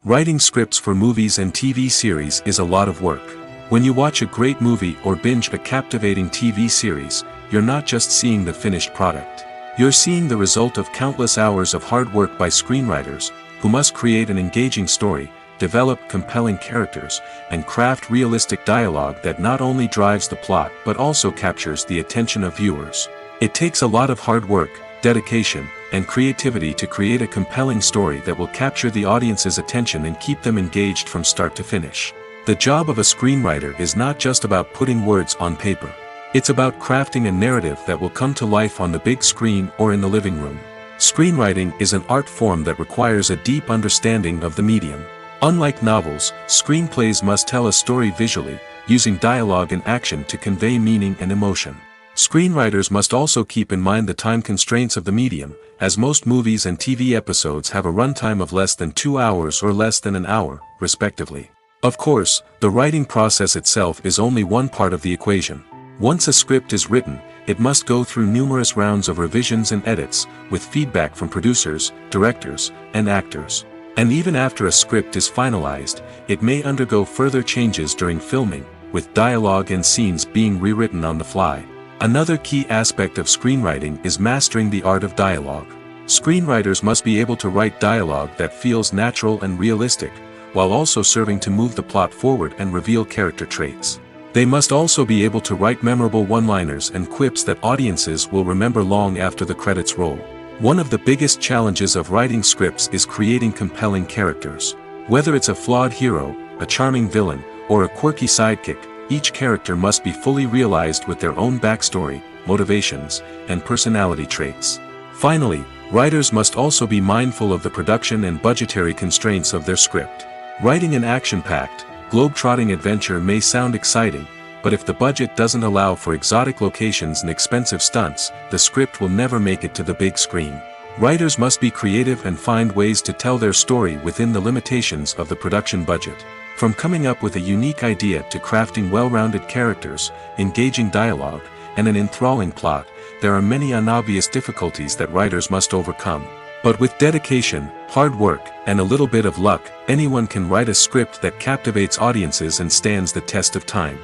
Writing scripts for movies and TV series is a lot of work. When you watch a great movie or binge a captivating TV series, you're not just seeing the finished product. You're seeing the result of countless hours of hard work by screenwriters, who must create an engaging story, develop compelling characters, and craft realistic dialogue that not only drives the plot but also captures the attention of viewers. It takes a lot of hard work, dedication, and creativity to create a compelling story that will capture the audience's attention and keep them engaged from start to finish. The job of a screenwriter is not just about putting words on paper. It's about crafting a narrative that will come to life on the big screen or in the living room. Screenwriting is an art form that requires a deep understanding of the medium. Unlike novels, screenplays must tell a story visually, using dialogue and action to convey meaning and emotion. Screenwriters must also keep in mind the time constraints of the medium, as most movies and TV episodes have a runtime of less than 2 hours or less than an hour, respectively. Of course, the writing process itself is only one part of the equation. Once a script is written, it must go through numerous rounds of revisions and edits, with feedback from producers, directors, and actors. And even after a script is finalized, it may undergo further changes during filming, with dialogue and scenes being rewritten on the fly. Another key aspect of screenwriting is mastering the art of dialogue. Screenwriters must be able to write dialogue that feels natural and realistic, while also serving to move the plot forward and reveal character traits. They must also be able to write memorable one-liners and quips that audiences will remember long after the credits roll. One of the biggest challenges of writing scripts is creating compelling characters. Whether it's a flawed hero, a charming villain, or a quirky sidekick, each character must be fully realized with their own backstory, motivations, and personality traits. Finally, writers must also be mindful of the production and budgetary constraints of their script. Writing an action-packed, globe-trotting adventure may sound exciting, but if the budget doesn't allow for exotic locations and expensive stunts, the script will never make it to the big screen. Writers must be creative and find ways to tell their story within the limitations of the production budget. From coming up with a unique idea to crafting well-rounded characters, engaging dialogue, and an enthralling plot, there are many unobvious difficulties that writers must overcome. But with dedication, hard work, and a little bit of luck, anyone can write a script that captivates audiences and stands the test of time.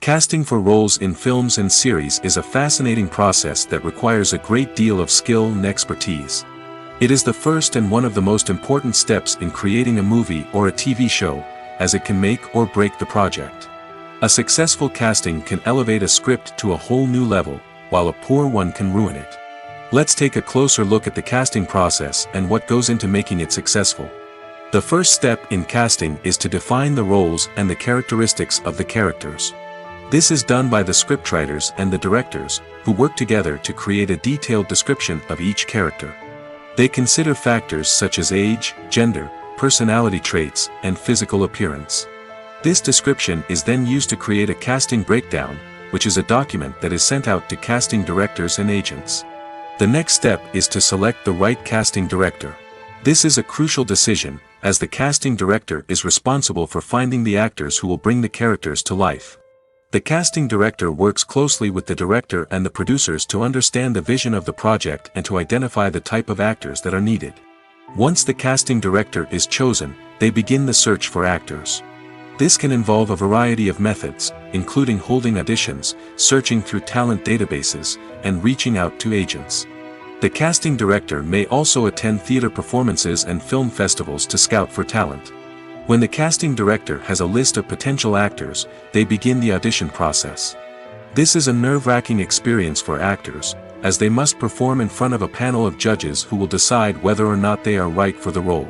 Casting for roles in films and series is a fascinating process that requires a great deal of skill and expertise. It is the first and one of the most important steps in creating a movie or a TV show, as it can make or break the project. A successful casting can elevate a script to a whole new level, while a poor one can ruin it. Let's take a closer look at the casting process and what goes into making it successful. The first step in casting is to define the roles and the characteristics of the characters. This is done by the scriptwriters and the directors, who work together to create a detailed description of each character. They consider factors such as age, gender, personality traits, and physical appearance. This description is then used to create a casting breakdown, which is a document that is sent out to casting directors and agents. The next step is to select the right casting director. This is a crucial decision, as the casting director is responsible for finding the actors who will bring the characters to life. The casting director works closely with the director and the producers to understand the vision of the project and to identify the type of actors that are needed. Once the casting director is chosen, they begin the search for actors. This can involve a variety of methods, including holding auditions, searching through talent databases, and reaching out to agents. The casting director may also attend theater performances and film festivals to scout for talent. When the casting director has a list of potential actors, they begin the audition process. This is a nerve-wracking experience for actors, as they must perform in front of a panel of judges who will decide whether or not they are right for the role.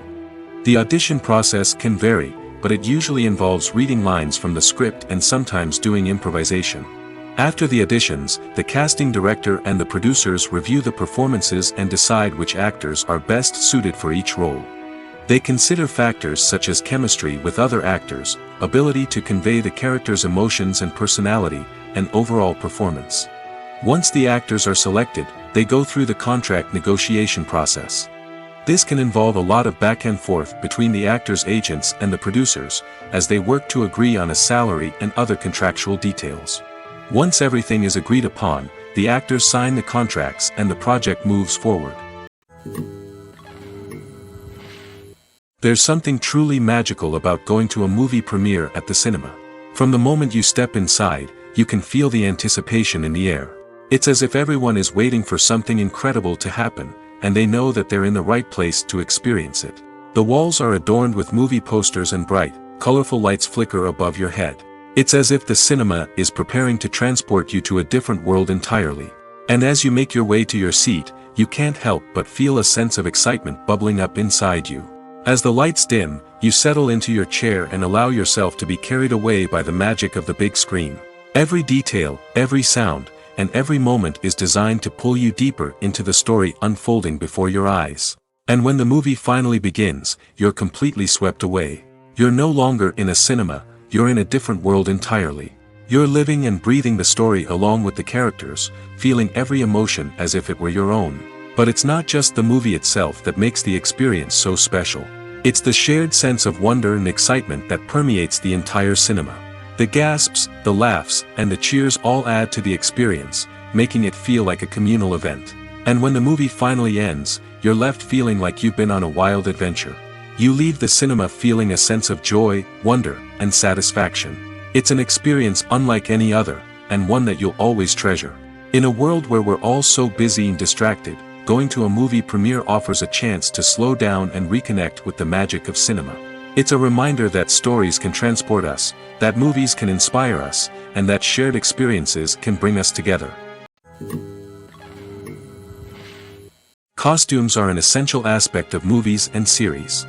The audition process can vary, but it usually involves reading lines from the script and sometimes doing improvisation. After the auditions, the casting director and the producers review the performances and decide which actors are best suited for each role. They consider factors such as chemistry with other actors, ability to convey the character's emotions and personality, and overall performance. Once the actors are selected, they go through the contract negotiation process. This can involve a lot of back and forth between the actors' agents and the producers, as they work to agree on a salary and other contractual details. Once everything is agreed upon, the actors sign the contracts and the project moves forward. There's something truly magical about going to a movie premiere at the cinema. From the moment you step inside, you can feel the anticipation in the air. It's as if everyone is waiting for something incredible to happen, and they know that they're in the right place to experience it. The walls are adorned with movie posters and bright, colorful lights flicker above your head. It's as if the cinema is preparing to transport you to a different world entirely. And as you make your way to your seat, you can't help but feel a sense of excitement bubbling up inside you. As the lights dim, you settle into your chair and allow yourself to be carried away by the magic of the big screen. Every detail, every sound, and every moment is designed to pull you deeper into the story unfolding before your eyes. And when the movie finally begins, you're completely swept away. You're no longer in a cinema, you're in a different world entirely. You're living and breathing the story along with the characters, feeling every emotion as if it were your own. But it's not just the movie itself that makes the experience so special. It's the shared sense of wonder and excitement that permeates the entire cinema. The gasps, the laughs, and the cheers all add to the experience, making it feel like a communal event. And when the movie finally ends, you're left feeling like you've been on a wild adventure. You leave the cinema feeling a sense of joy, wonder, and satisfaction. It's an experience unlike any other, and one that you'll always treasure. In a world where we're all so busy and distracted, going to a movie premiere offers a chance to slow down and reconnect with the magic of cinema. It's a reminder that stories can transport us, that movies can inspire us, and that shared experiences can bring us together. Costumes are an essential aspect of movies and series.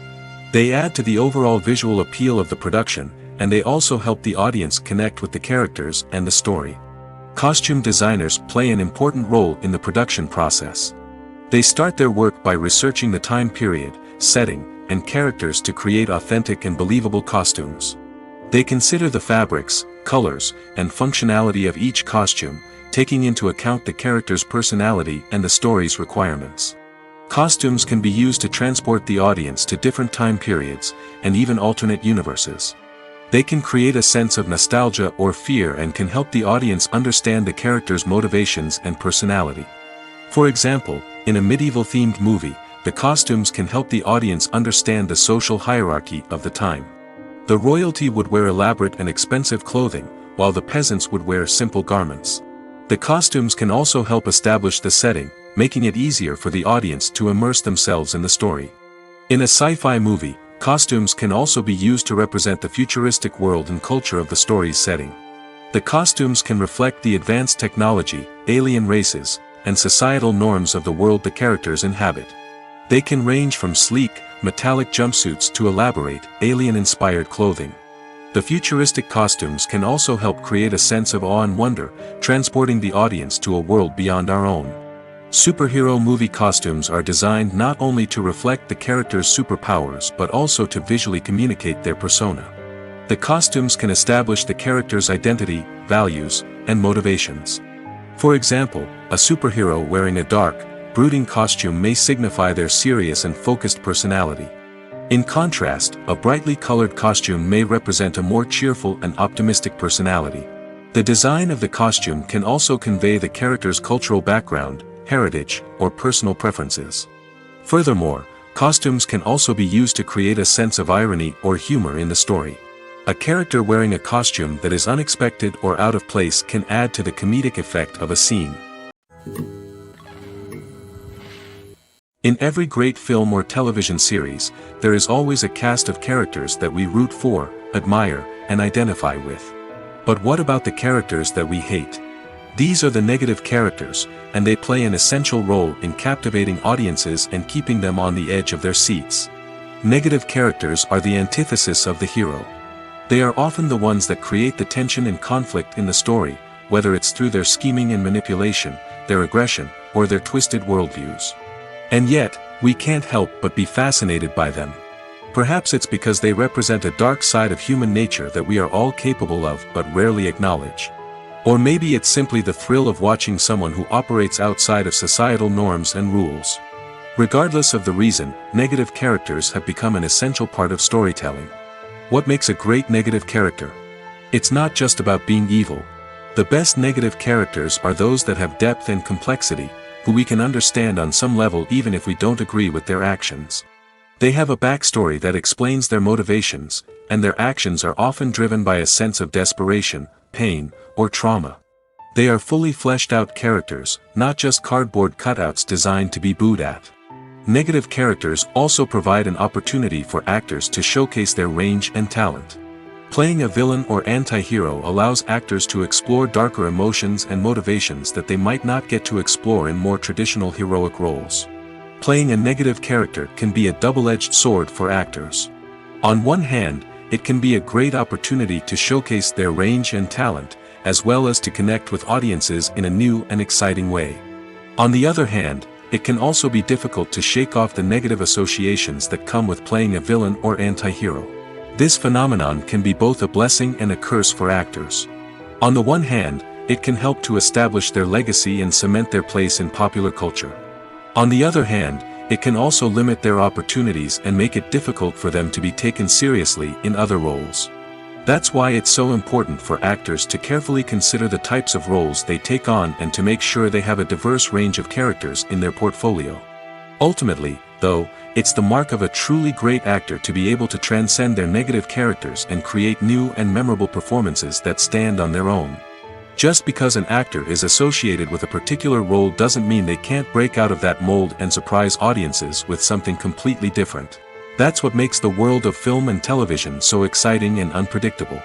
They add to the overall visual appeal of the production, and they also help the audience connect with the characters and the story. Costume designers play an important role in the production process. They start their work by researching the time period, setting, and characters to create authentic and believable costumes. They consider the fabrics, colors, and functionality of each costume, taking into account the character's personality and the story's requirements. Costumes can be used to transport the audience to different time periods, and even alternate universes. They can create a sense of nostalgia or fear and can help the audience understand the character's motivations and personality. For example, in a medieval-themed movie, the costumes can help the audience understand the social hierarchy of the time. The royalty would wear elaborate and expensive clothing, while the peasants would wear simple garments. The costumes can also help establish the setting, making it easier for the audience to immerse themselves in the story. In a sci-fi movie, costumes can also be used to represent the futuristic world and culture of the story's setting. The costumes can reflect the advanced technology, alien races, and societal norms of the world the characters inhabit. They can range from sleek, metallic jumpsuits to elaborate, alien-inspired clothing. The futuristic costumes can also help create a sense of awe and wonder, transporting the audience to a world beyond our own. Superhero movie costumes are designed not only to reflect the character's superpowers but also to visually communicate their persona. The costumes can establish the character's identity, values, and motivations. For example, a superhero wearing a dark, brooding costume may signify their serious and focused personality. In contrast, a brightly colored costume may represent a more cheerful and optimistic personality. The design of the costume can also convey the character's cultural background, heritage, or personal preferences. Furthermore, costumes can also be used to create a sense of irony or humor in the story. A character wearing a costume that is unexpected or out of place can add to the comedic effect of a scene. In every great film or television series, there is always a cast of characters that we root for, admire, and identify with. But what about the characters that we hate? These are the negative characters, and they play an essential role in captivating audiences and keeping them on the edge of their seats. Negative characters are the antithesis of the hero. They are often the ones that create the tension and conflict in the story, whether it's through their scheming and manipulation, their aggression, or their twisted worldviews. And yet, we can't help but be fascinated by them. Perhaps it's because they represent a dark side of human nature that we are all capable of but rarely acknowledge. Or maybe it's simply the thrill of watching someone who operates outside of societal norms and rules. Regardless of the reason, negative characters have become an essential part of storytelling. What makes a great negative character? It's not just about being evil. The best negative characters are those that have depth and complexity, who we can understand on some level even if we don't agree with their actions. They have a backstory that explains their motivations, and their actions are often driven by a sense of desperation, pain, or trauma. They are fully fleshed out characters, not just cardboard cutouts designed to be booed at. Negative characters also provide an opportunity for actors to showcase their range and talent. Playing a villain or anti-hero allows actors to explore darker emotions and motivations that they might not get to explore in more traditional heroic roles. Playing a negative character can be a double-edged sword for actors. On one hand, it can be a great opportunity to showcase their range and talent, as well as to connect with audiences in a new and exciting way. On the other hand, it can also be difficult to shake off the negative associations that come with playing a villain or anti-hero. This phenomenon can be both a blessing and a curse for actors. On the one hand, it can help to establish their legacy and cement their place in popular culture. On the other hand, it can also limit their opportunities and make it difficult for them to be taken seriously in other roles. That's why it's so important for actors to carefully consider the types of roles they take on and to make sure they have a diverse range of characters in their portfolio. Ultimately, though, it's the mark of a truly great actor to be able to transcend their negative characters and create new and memorable performances that stand on their own. Just because an actor is associated with a particular role doesn't mean they can't break out of that mold and surprise audiences with something completely different. That's what makes the world of film and television so exciting and unpredictable.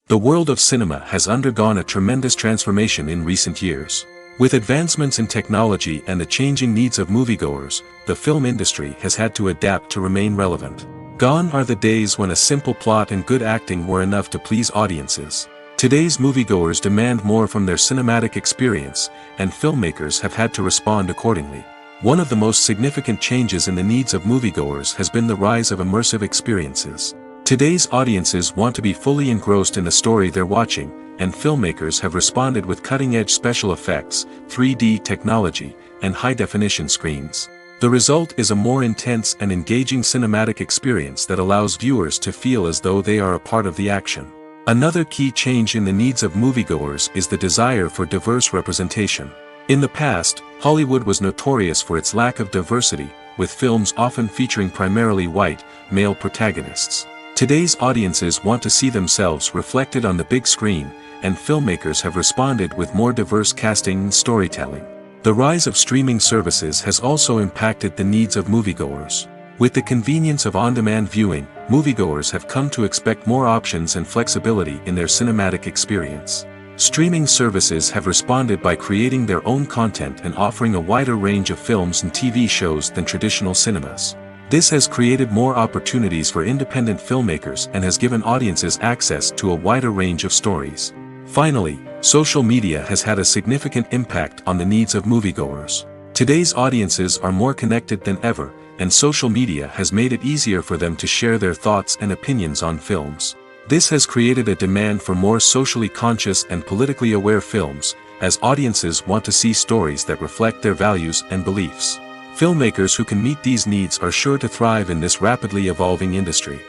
The world of cinema has undergone a tremendous transformation in recent years. With advancements in technology and the changing needs of moviegoers, the film industry has had to adapt to remain relevant. Gone are the days when a simple plot and good acting were enough to please audiences. Today's moviegoers demand more from their cinematic experience, and filmmakers have had to respond accordingly. One of the most significant changes in the needs of moviegoers has been the rise of immersive experiences. Today's audiences want to be fully engrossed in the story they're watching, and filmmakers have responded with cutting-edge special effects, 3D technology, and high-definition screens. The result is a more intense and engaging cinematic experience that allows viewers to feel as though they are a part of the action. Another key change in the needs of moviegoers is the desire for diverse representation. In the past, Hollywood was notorious for its lack of diversity, with films often featuring primarily white, male protagonists. Today's audiences want to see themselves reflected on the big screen, and filmmakers have responded with more diverse casting and storytelling. The rise of streaming services has also impacted the needs of moviegoers. With the convenience of on-demand viewing, moviegoers have come to expect more options and flexibility in their cinematic experience. Streaming services have responded by creating their own content and offering a wider range of films and TV shows than traditional cinemas. This has created more opportunities for independent filmmakers and has given audiences access to a wider range of stories. Finally, social media has had a significant impact on the needs of moviegoers. Today's audiences are more connected than ever, and social media has made it easier for them to share their thoughts and opinions on films. This has created a demand for more socially conscious and politically aware films, as audiences want to see stories that reflect their values and beliefs. Filmmakers who can meet these needs are sure to thrive in this rapidly evolving industry.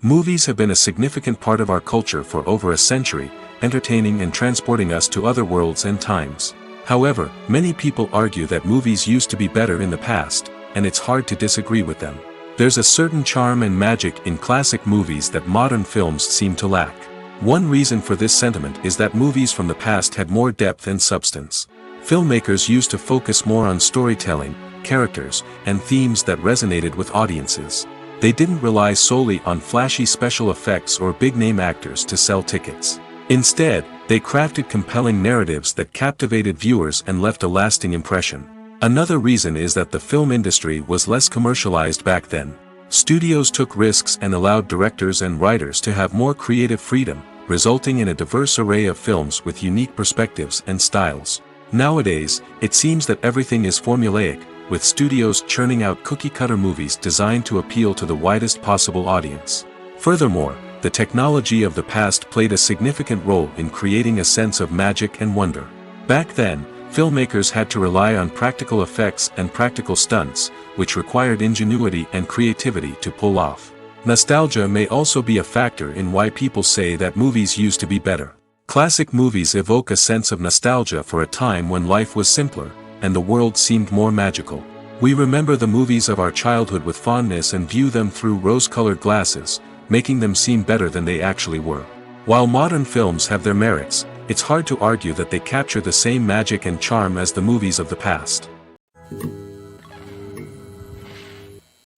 Movies have been a significant part of our culture for over a century, entertaining and transporting us to other worlds and times. However, many people argue that movies used to be better in the past, and it's hard to disagree with them. There's a certain charm and magic in classic movies that modern films seem to lack. One reason for this sentiment is that movies from the past had more depth and substance. Filmmakers used to focus more on storytelling, characters, and themes that resonated with audiences. They didn't rely solely on flashy special effects or big-name actors to sell tickets. Instead, they crafted compelling narratives that captivated viewers and left a lasting impression. Another reason is that the film industry was less commercialized back then. Studios took risks and allowed directors and writers to have more creative freedom, resulting in a diverse array of films with unique perspectives and styles. Nowadays, it seems that everything is formulaic, with studios churning out cookie-cutter movies designed to appeal to the widest possible audience. Furthermore, the technology of the past played a significant role in creating a sense of magic and wonder. Back then, filmmakers had to rely on practical effects and practical stunts, which required ingenuity and creativity to pull off. Nostalgia may also be a factor in why people say that movies used to be better. Classic movies evoke a sense of nostalgia for a time when life was simpler, and the world seemed more magical. We remember the movies of our childhood with fondness and view them through rose-colored glasses, making them seem better than they actually were. While modern films have their merits, it's hard to argue that they capture the same magic and charm as the movies of the past.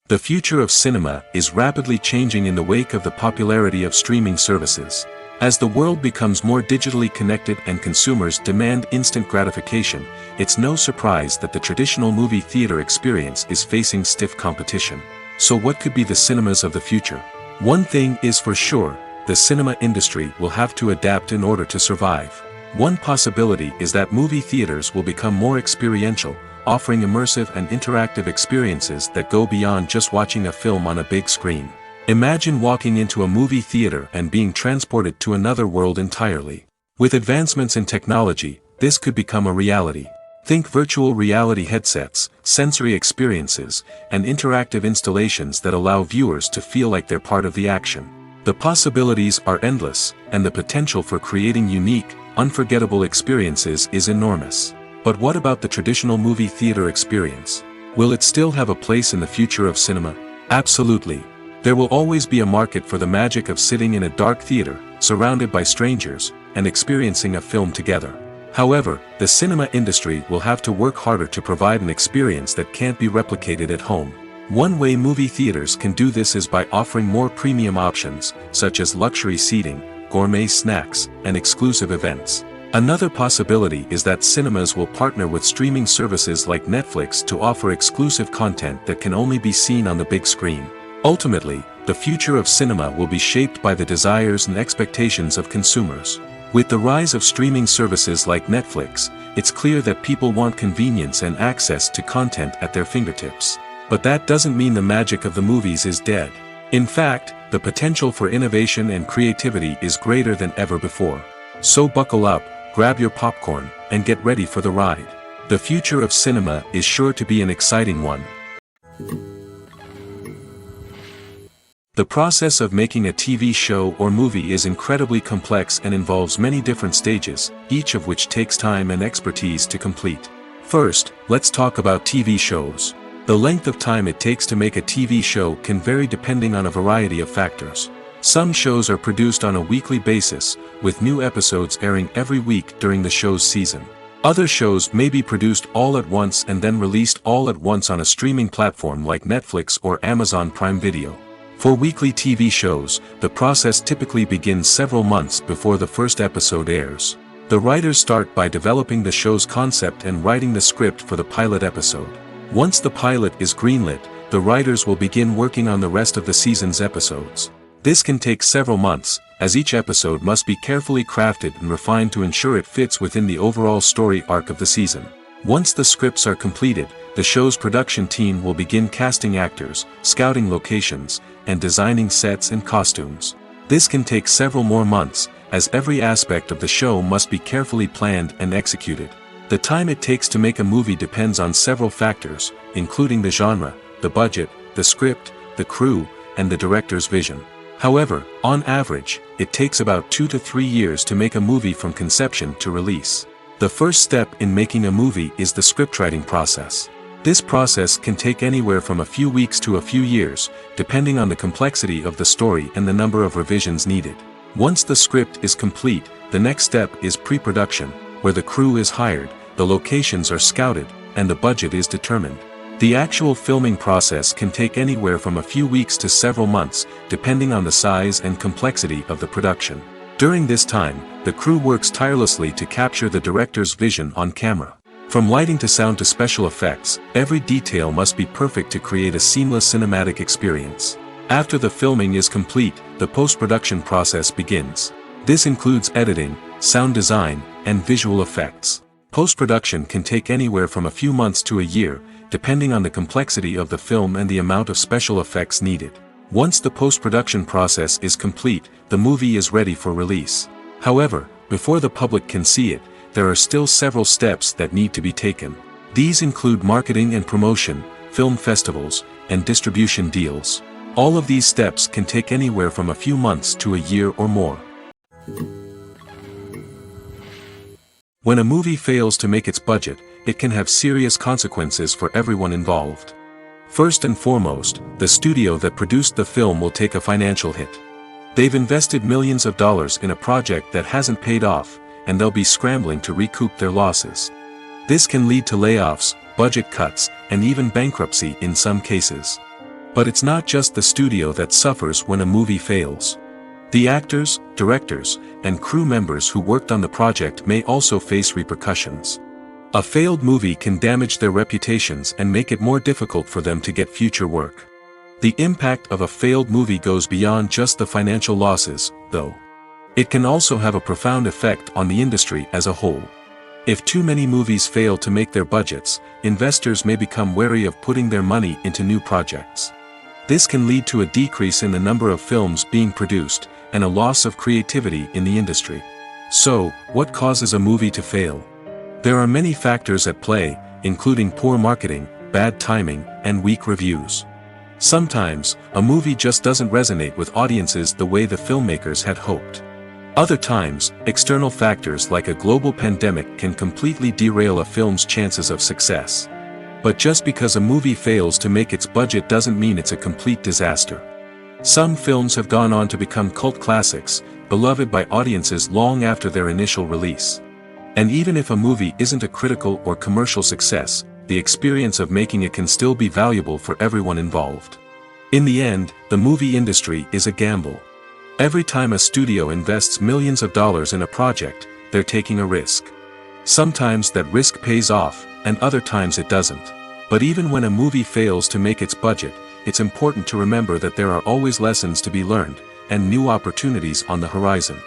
The future of cinema is rapidly changing in the wake of the popularity of streaming services. As the world becomes more digitally connected and consumers demand instant gratification, it's no surprise that the traditional movie theater experience is facing stiff competition. So what could be the cinemas of the future? One thing is for sure, the cinema industry will have to adapt in order to survive. One possibility is that movie theaters will become more experiential, offering immersive and interactive experiences that go beyond just watching a film on a big screen. Imagine walking into a movie theater and being transported to another world entirely. With advancements in technology, this could become a reality. Think virtual reality headsets, sensory experiences, and interactive installations that allow viewers to feel like they're part of the action. The possibilities are endless, and the potential for creating unique, unforgettable experiences is enormous. But what about the traditional movie theater experience? Will it still have a place in the future of cinema? Absolutely. There will always be a market for the magic of sitting in a dark theater, surrounded by strangers, and experiencing a film together. However, the cinema industry will have to work harder to provide an experience that can't be replicated at home. One way movie theaters can do this is by offering more premium options, such as luxury seating, gourmet snacks, and exclusive events. Another possibility is that cinemas will partner with streaming services like Netflix to offer exclusive content that can only be seen on the big screen. Ultimately, the future of cinema will be shaped by the desires and expectations of consumers. With the rise of streaming services like Netflix, it's clear that people want convenience and access to content at their fingertips. But that doesn't mean the magic of the movies is dead. In fact, the potential for innovation and creativity is greater than ever before. So buckle up, grab your popcorn, and get ready for the ride. The future of cinema is sure to be an exciting one. The process of making a TV show or movie is incredibly complex and involves many different stages, each of which takes time and expertise to complete. First, let's talk about TV shows. The length of time it takes to make a TV show can vary depending on a variety of factors. Some shows are produced on a weekly basis, with new episodes airing every week during the show's season. Other shows may be produced all at once and then released all at once on a streaming platform like Netflix or Amazon Prime Video. For weekly TV shows, the process typically begins several months before the first episode airs. The writers start by developing the show's concept and writing the script for the pilot episode. Once the pilot is greenlit, the writers will begin working on the rest of the season's episodes. This can take several months, as each episode must be carefully crafted and refined to ensure it fits within the overall story arc of the season. Once the scripts are completed, the show's production team will begin casting actors, scouting locations, and designing sets and costumes. This can take several more months, as every aspect of the show must be carefully planned and executed. The time it takes to make a movie depends on several factors, including the genre, the budget, the script, the crew, and the director's vision. However, on average, it takes about 2 to 3 years to make a movie from conception to release. The first step in making a movie is the scriptwriting process. This process can take anywhere from a few weeks to a few years, depending on the complexity of the story and the number of revisions needed. Once the script is complete, the next step is pre-production, where the crew is hired, the locations are scouted, and the budget is determined. The actual filming process can take anywhere from a few weeks to several months, depending on the size and complexity of the production. During this time, the crew works tirelessly to capture the director's vision on camera. From lighting to sound to special effects, every detail must be perfect to create a seamless cinematic experience. After the filming is complete, the post-production process begins. This includes editing, sound design, and visual effects. Post-production can take anywhere from a few months to a year, depending on the complexity of the film and the amount of special effects needed. Once the post-production process is complete, the movie is ready for release. However, before the public can see it, there are still several steps that need to be taken. These include marketing and promotion, film festivals, and distribution deals. All of these steps can take anywhere from a few months to a year or more. When a movie fails to make its budget, it can have serious consequences for everyone involved. First and foremost, the studio that produced the film will take a financial hit. They've invested millions of dollars in a project that hasn't paid off, and they'll be scrambling to recoup their losses. This can lead to layoffs, budget cuts, and even bankruptcy in some cases. But it's not just the studio that suffers when a movie fails. The actors, directors, and crew members who worked on the project may also face repercussions. A failed movie can damage their reputations and make it more difficult for them to get future work. The impact of a failed movie goes beyond just the financial losses, though. It can also have a profound effect on the industry as a whole. If too many movies fail to make their budgets, investors may become wary of putting their money into new projects. This can lead to a decrease in the number of films being produced, and a loss of creativity in the industry. So, what causes a movie to fail? There are many factors at play, including poor marketing, bad timing, and weak reviews. Sometimes, a movie just doesn't resonate with audiences the way the filmmakers had hoped. Other times, external factors like a global pandemic can completely derail a film's chances of success. But just because a movie fails to make its budget doesn't mean it's a complete disaster. Some films have gone on to become cult classics, beloved by audiences long after their initial release. And even if a movie isn't a critical or commercial success, the experience of making it can still be valuable for everyone involved. In the end, the movie industry is a gamble. Every time a studio invests millions of dollars in a project, they're taking a risk. Sometimes that risk pays off, and other times it doesn't. But even when a movie fails to make its budget, it's important to remember that there are always lessons to be learned, and new opportunities on the horizon.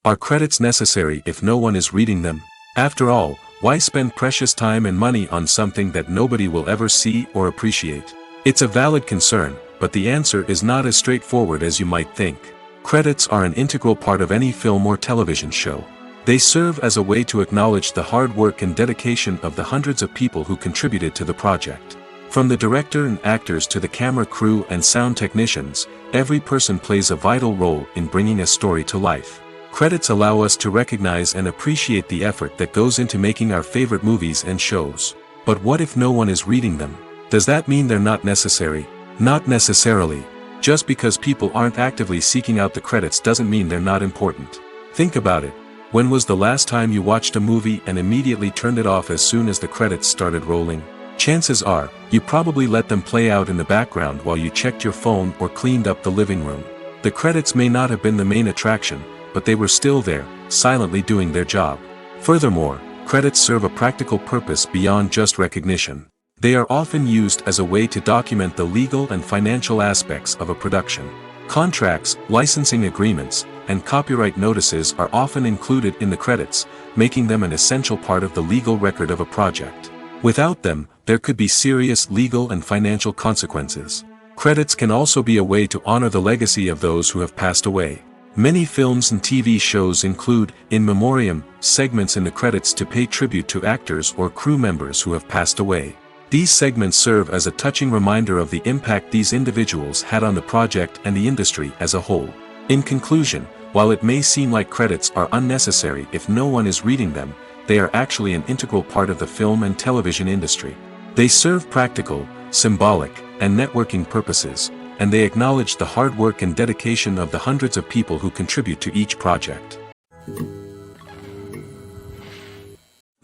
Are credits necessary if no one is reading them? After all, why spend precious time and money on something that nobody will ever see or appreciate? It's a valid concern, but the answer is not as straightforward as you might think. Credits are an integral part of any film or television show. They serve as a way to acknowledge the hard work and dedication of the hundreds of people who contributed to the project. From the director and actors to the camera crew and sound technicians, every person plays a vital role in bringing a story to life. Credits allow us to recognize and appreciate the effort that goes into making our favorite movies and shows. But what if no one is reading them? Does that mean they're not necessary? Not necessarily. Just because people aren't actively seeking out the credits doesn't mean they're not important. Think about it. When was the last time you watched a movie and immediately turned it off as soon as the credits started rolling? Chances are, you probably let them play out in the background while you checked your phone or cleaned up the living room. The credits may not have been the main attraction, but they were still there, silently doing their job. Furthermore, credits serve a practical purpose beyond just recognition. They are often used as a way to document the legal and financial aspects of a production. Contracts, licensing agreements, and copyright notices are often included in the credits, making them an essential part of the legal record of a project. Without them, there could be serious legal and financial consequences. Credits can also be a way to honor the legacy of those who have passed away. Many films and TV shows include, in memoriam, segments in the credits to pay tribute to actors or crew members who have passed away. These segments serve as a touching reminder of the impact these individuals had on the project and the industry as a whole. In conclusion, while it may seem like credits are unnecessary if no one is reading them, they are actually an integral part of the film and television industry. They serve practical, symbolic, and networking purposes, and they acknowledge the hard work and dedication of the hundreds of people who contribute to each project.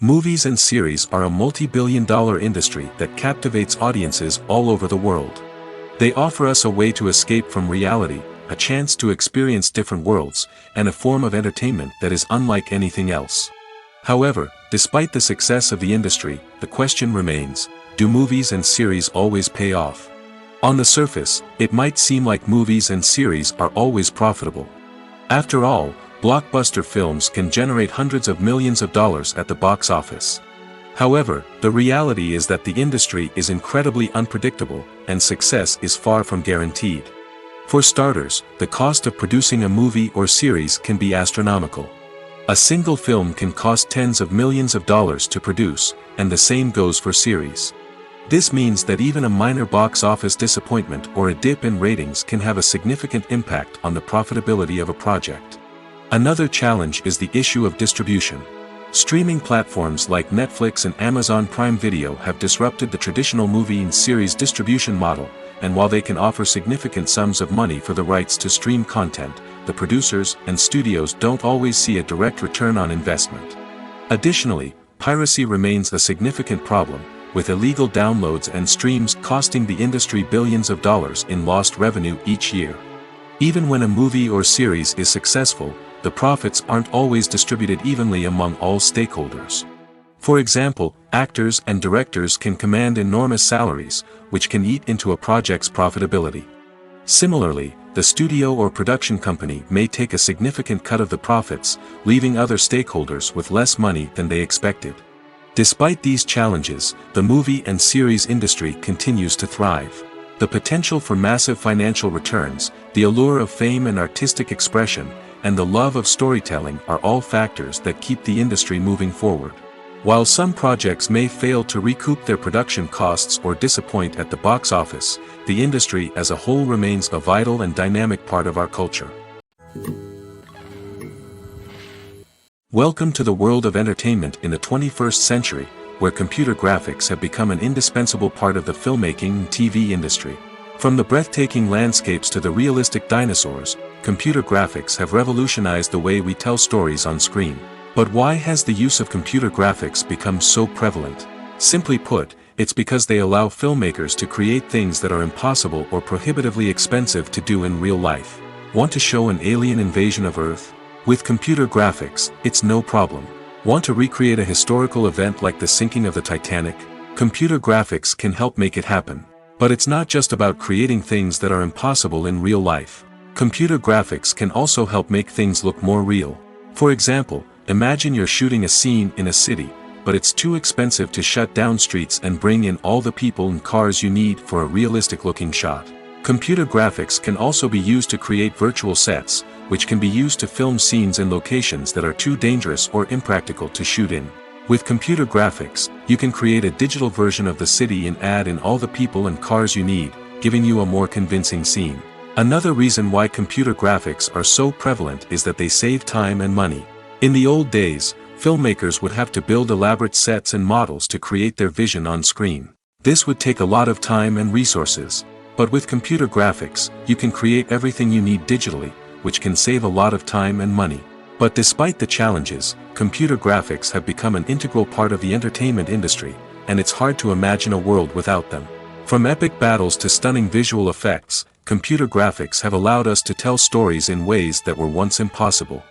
Movies and series are a multi-billion-dollar industry that captivates audiences all over the world. They offer us a way to escape from reality, a chance to experience different worlds, and a form of entertainment that is unlike anything else. However, despite the success of the industry, the question remains, do movies and series always pay off? On the surface, it might seem like movies and series are always profitable. After all, blockbuster films can generate hundreds of millions of dollars at the box office. However, the reality is that the industry is incredibly unpredictable, and success is far from guaranteed. For starters, the cost of producing a movie or series can be astronomical. A single film can cost tens of millions of dollars to produce, and the same goes for series. This means that even a minor box office disappointment or a dip in ratings can have a significant impact on the profitability of a project. Another challenge is the issue of distribution. Streaming platforms like Netflix and Amazon Prime Video have disrupted the traditional movie and series distribution model, and while they can offer significant sums of money for the rights to stream content, the producers and studios don't always see a direct return on investment. Additionally, piracy remains a significant problem, with illegal downloads and streams costing the industry billions of dollars in lost revenue each year. Even when a movie or series is successful, the profits aren't always distributed evenly among all stakeholders. For example, actors and directors can command enormous salaries, which can eat into a project's profitability. Similarly, the studio or production company may take a significant cut of the profits, leaving other stakeholders with less money than they expected. Despite these challenges, the movie and series industry continues to thrive. The potential for massive financial returns, the allure of fame and artistic expression, and the love of storytelling are all factors that keep the industry moving forward. While some projects may fail to recoup their production costs or disappoint at the box office, the industry as a whole remains a vital and dynamic part of our culture. Welcome to the world of entertainment in the 21st century, where computer graphics have become an indispensable part of the filmmaking and TV industry. From the breathtaking landscapes to the realistic dinosaurs, computer graphics have revolutionized the way we tell stories on screen. But why has the use of computer graphics become so prevalent? Simply put, it's because they allow filmmakers to create things that are impossible or prohibitively expensive to do in real life. Want to show an alien invasion of Earth? With computer graphics, it's no problem. Want to recreate a historical event like the sinking of the Titanic? Computer graphics can help make it happen. But it's not just about creating things that are impossible in real life. Computer graphics can also help make things look more real. For example, imagine you're shooting a scene in a city, but it's too expensive to shut down streets and bring in all the people and cars you need for a realistic-looking shot. Computer graphics can also be used to create virtual sets, which can be used to film scenes in locations that are too dangerous or impractical to shoot in. With computer graphics, you can create a digital version of the city and add in all the people and cars you need, giving you a more convincing scene. Another reason why computer graphics are so prevalent is that they save time and money. In the old days, filmmakers would have to build elaborate sets and models to create their vision on screen. This would take a lot of time and resources. But with computer graphics, you can create everything you need digitally, which can save a lot of time and money. But despite the challenges, computer graphics have become an integral part of the entertainment industry, and it's hard to imagine a world without them. From epic battles to stunning visual effects, computer graphics have allowed us to tell stories in ways that were once impossible.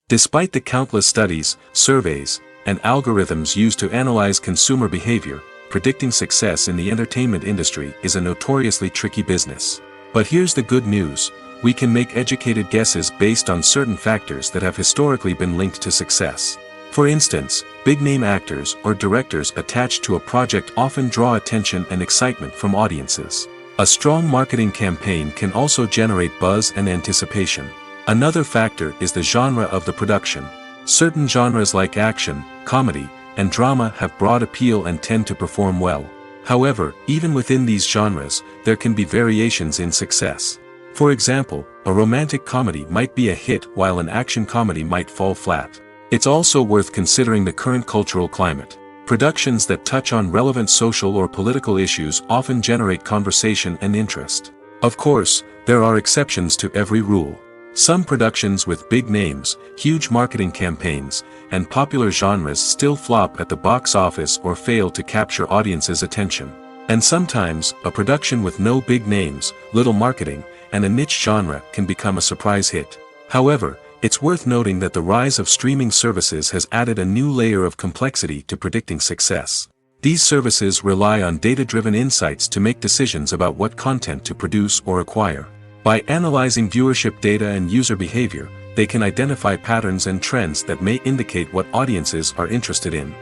Despite the countless studies, surveys, and algorithms used to analyze consumer behavior, predicting success in the entertainment industry is a notoriously tricky business. But here's the good news: we can make educated guesses based on certain factors that have historically been linked to success. For instance, big-name actors or directors attached to a project often draw attention and excitement from audiences. A strong marketing campaign can also generate buzz and anticipation. Another factor is the genre of the production. Certain genres like action, comedy, and drama have broad appeal and tend to perform well. However, even within these genres, there can be variations in success. For example, a romantic comedy might be a hit while an action comedy might fall flat. It's also worth considering the current cultural climate. Productions that touch on relevant social or political issues often generate conversation and interest. Of course, there are exceptions to every rule. Some productions with big names, huge marketing campaigns, and popular genres still flop at the box office or fail to capture audiences' attention. And sometimes, a production with no big names, little marketing, and a niche genre can become a surprise hit. However, it's worth noting that the rise of streaming services has added a new layer of complexity to predicting success. These services rely on data-driven insights to make decisions about what content to produce or acquire. By analyzing viewership data and user behavior, they can identify patterns and trends that may indicate what audiences are interested in.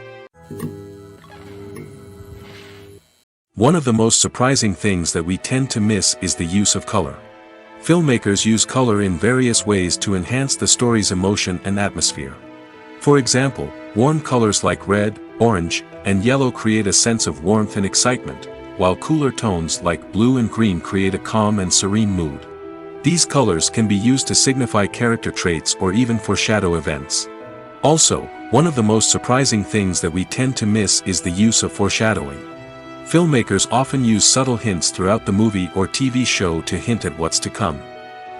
One of the most surprising things that we tend to miss is the use of color. Filmmakers use color in various ways to enhance the story's emotion and atmosphere. For example, warm colors like red, orange, and yellow create a sense of warmth and excitement, while cooler tones like blue and green create a calm and serene mood. These colors can be used to signify character traits or even foreshadow events. Also, one of the most surprising things that we tend to miss is the use of foreshadowing. Filmmakers often use subtle hints throughout the movie or TV show to hint at what's to come.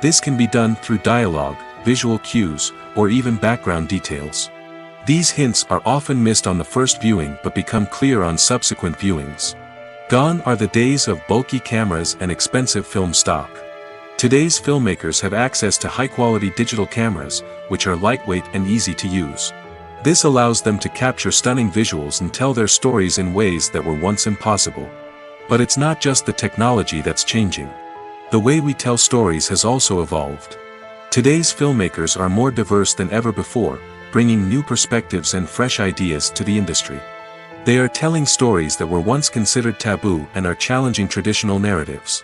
This can be done through dialogue, visual cues, or even background details. These hints are often missed on the first viewing but become clear on subsequent viewings. Gone are the days of bulky cameras and expensive film stock. Today's filmmakers have access to high-quality digital cameras, which are lightweight and easy to use. This allows them to capture stunning visuals and tell their stories in ways that were once impossible. But it's not just the technology that's changing. The way we tell stories has also evolved. Today's filmmakers are more diverse than ever before, bringing new perspectives and fresh ideas to the industry. They are telling stories that were once considered taboo and are challenging traditional narratives.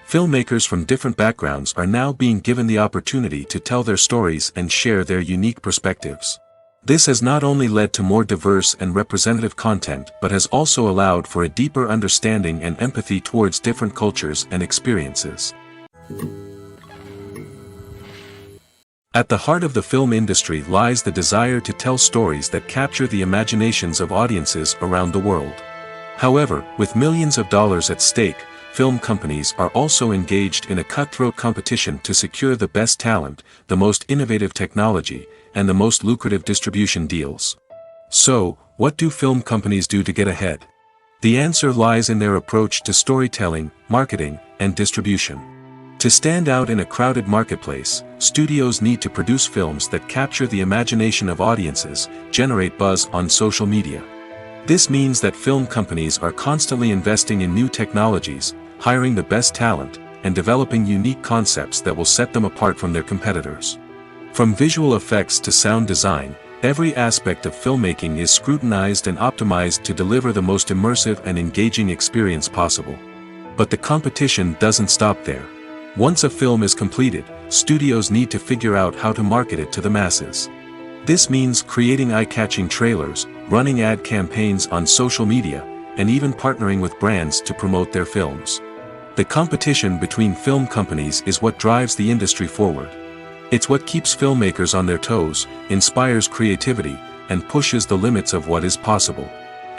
Filmmakers from different backgrounds are now being given the opportunity to tell their stories and share their unique perspectives. This has not only led to more diverse and representative content but has also allowed for a deeper understanding and empathy towards different cultures and experiences. At the heart of the film industry lies the desire to tell stories that capture the imaginations of audiences around the world. However, with millions of dollars at stake, film companies are also engaged in a cutthroat competition to secure the best talent, the most innovative technology, and the most lucrative distribution deals. So, what do film companies do to get ahead? The answer lies in their approach to storytelling, marketing, and distribution. To stand out in a crowded marketplace, studios need to produce films that capture the imagination of audiences, generate buzz on social media. This means that film companies are constantly investing in new technologies, hiring the best talent, and developing unique concepts that will set them apart from their competitors. From visual effects to sound design, every aspect of filmmaking is scrutinized and optimized to deliver the most immersive and engaging experience possible. But the competition doesn't stop there. Once a film is completed, studios need to figure out how to market it to the masses. This means creating eye-catching trailers, running ad campaigns on social media, and even partnering with brands to promote their films. The competition between film companies is what drives the industry forward. It's what keeps filmmakers on their toes, inspires creativity, and pushes the limits of what is possible.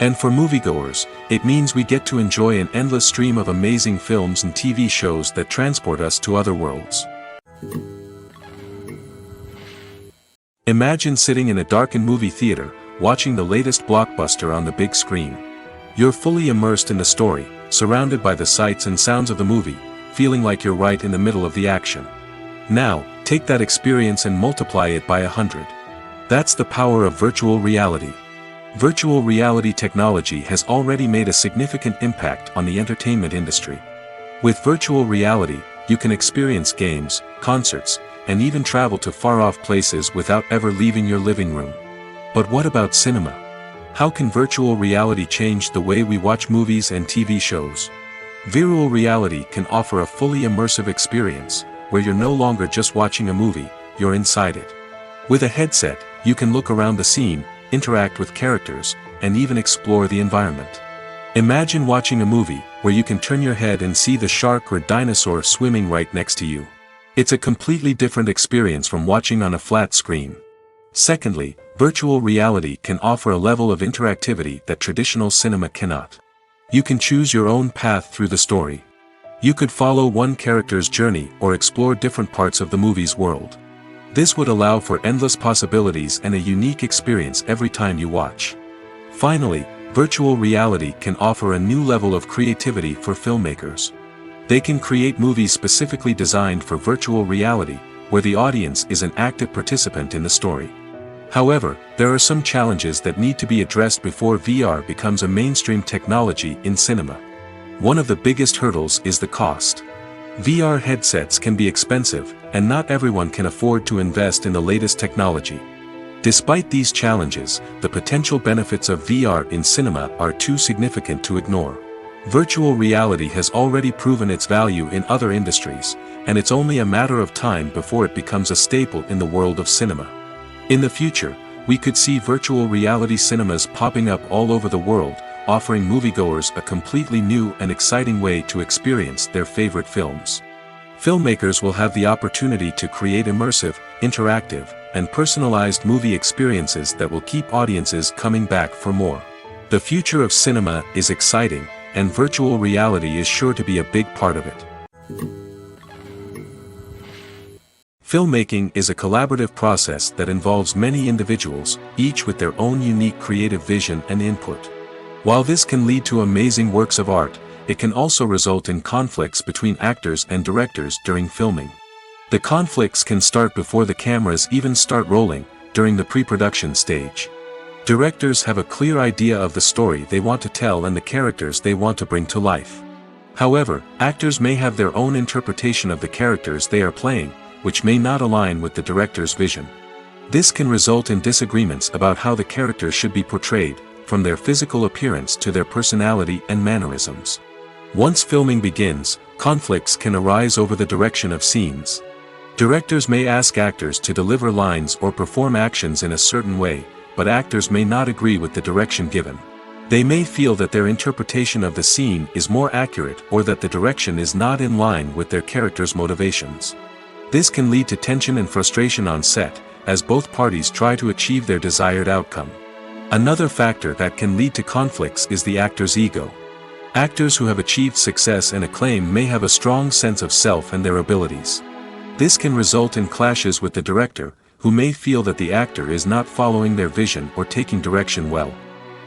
And for moviegoers, it means we get to enjoy an endless stream of amazing films and TV shows that transport us to other worlds. Imagine sitting in a darkened movie theater, watching the latest blockbuster on the big screen. You're fully immersed in the story, surrounded by the sights and sounds of the movie, feeling like you're right in the middle of the action. Now, take that experience and multiply it by 100. That's the power of virtual reality. Virtual reality technology has already made a significant impact on the entertainment industry. With virtual reality, you can experience games, concerts, and even travel to far-off places without ever leaving your living room. But what about cinema? How can virtual reality change the way we watch movies and TV shows? Virtual reality can offer a fully immersive experience, where you're no longer just watching a movie, you're inside it. With a headset, you can look around the scene, interact with characters, and even explore the environment. Imagine watching a movie, where you can turn your head and see the shark or dinosaur swimming right next to you. It's a completely different experience from watching on a flat screen. Secondly, virtual reality can offer a level of interactivity that traditional cinema cannot. You can choose your own path through the story. You could follow one character's journey or explore different parts of the movie's world. This would allow for endless possibilities and a unique experience every time you watch. Finally, virtual reality can offer a new level of creativity for filmmakers. They can create movies specifically designed for virtual reality, where the audience is an active participant in the story. However, there are some challenges that need to be addressed before VR becomes a mainstream technology in cinema. One of the biggest hurdles is the cost. VR headsets can be expensive, and not everyone can afford to invest in the latest technology. Despite these challenges, the potential benefits of VR in cinema are too significant to ignore. Virtual reality has already proven its value in other industries, and it's only a matter of time before it becomes a staple in the world of cinema. In the future, we could see virtual reality cinemas popping up all over the world, offering moviegoers a completely new and exciting way to experience their favorite films. Filmmakers will have the opportunity to create immersive, interactive, and personalized movie experiences that will keep audiences coming back for more. The future of cinema is exciting, and virtual reality is sure to be a big part of it. Filmmaking is a collaborative process that involves many individuals, each with their own unique creative vision and input. While this can lead to amazing works of art, it can also result in conflicts between actors and directors during filming. The conflicts can start before the cameras even start rolling, during the pre-production stage. Directors have a clear idea of the story they want to tell and the characters they want to bring to life. However, actors may have their own interpretation of the characters they are playing, which may not align with the director's vision. This can result in disagreements about how the characters should be portrayed, from their physical appearance to their personality and mannerisms. Once filming begins, conflicts can arise over the direction of scenes. Directors may ask actors to deliver lines or perform actions in a certain way, but actors may not agree with the direction given. They may feel that their interpretation of the scene is more accurate or that the direction is not in line with their character's motivations. This can lead to tension and frustration on set, as both parties try to achieve their desired outcome. Another factor that can lead to conflicts is the actor's ego. Actors who have achieved success and acclaim may have a strong sense of self and their abilities. This can result in clashes with the director, who may feel that the actor is not following their vision or taking direction well.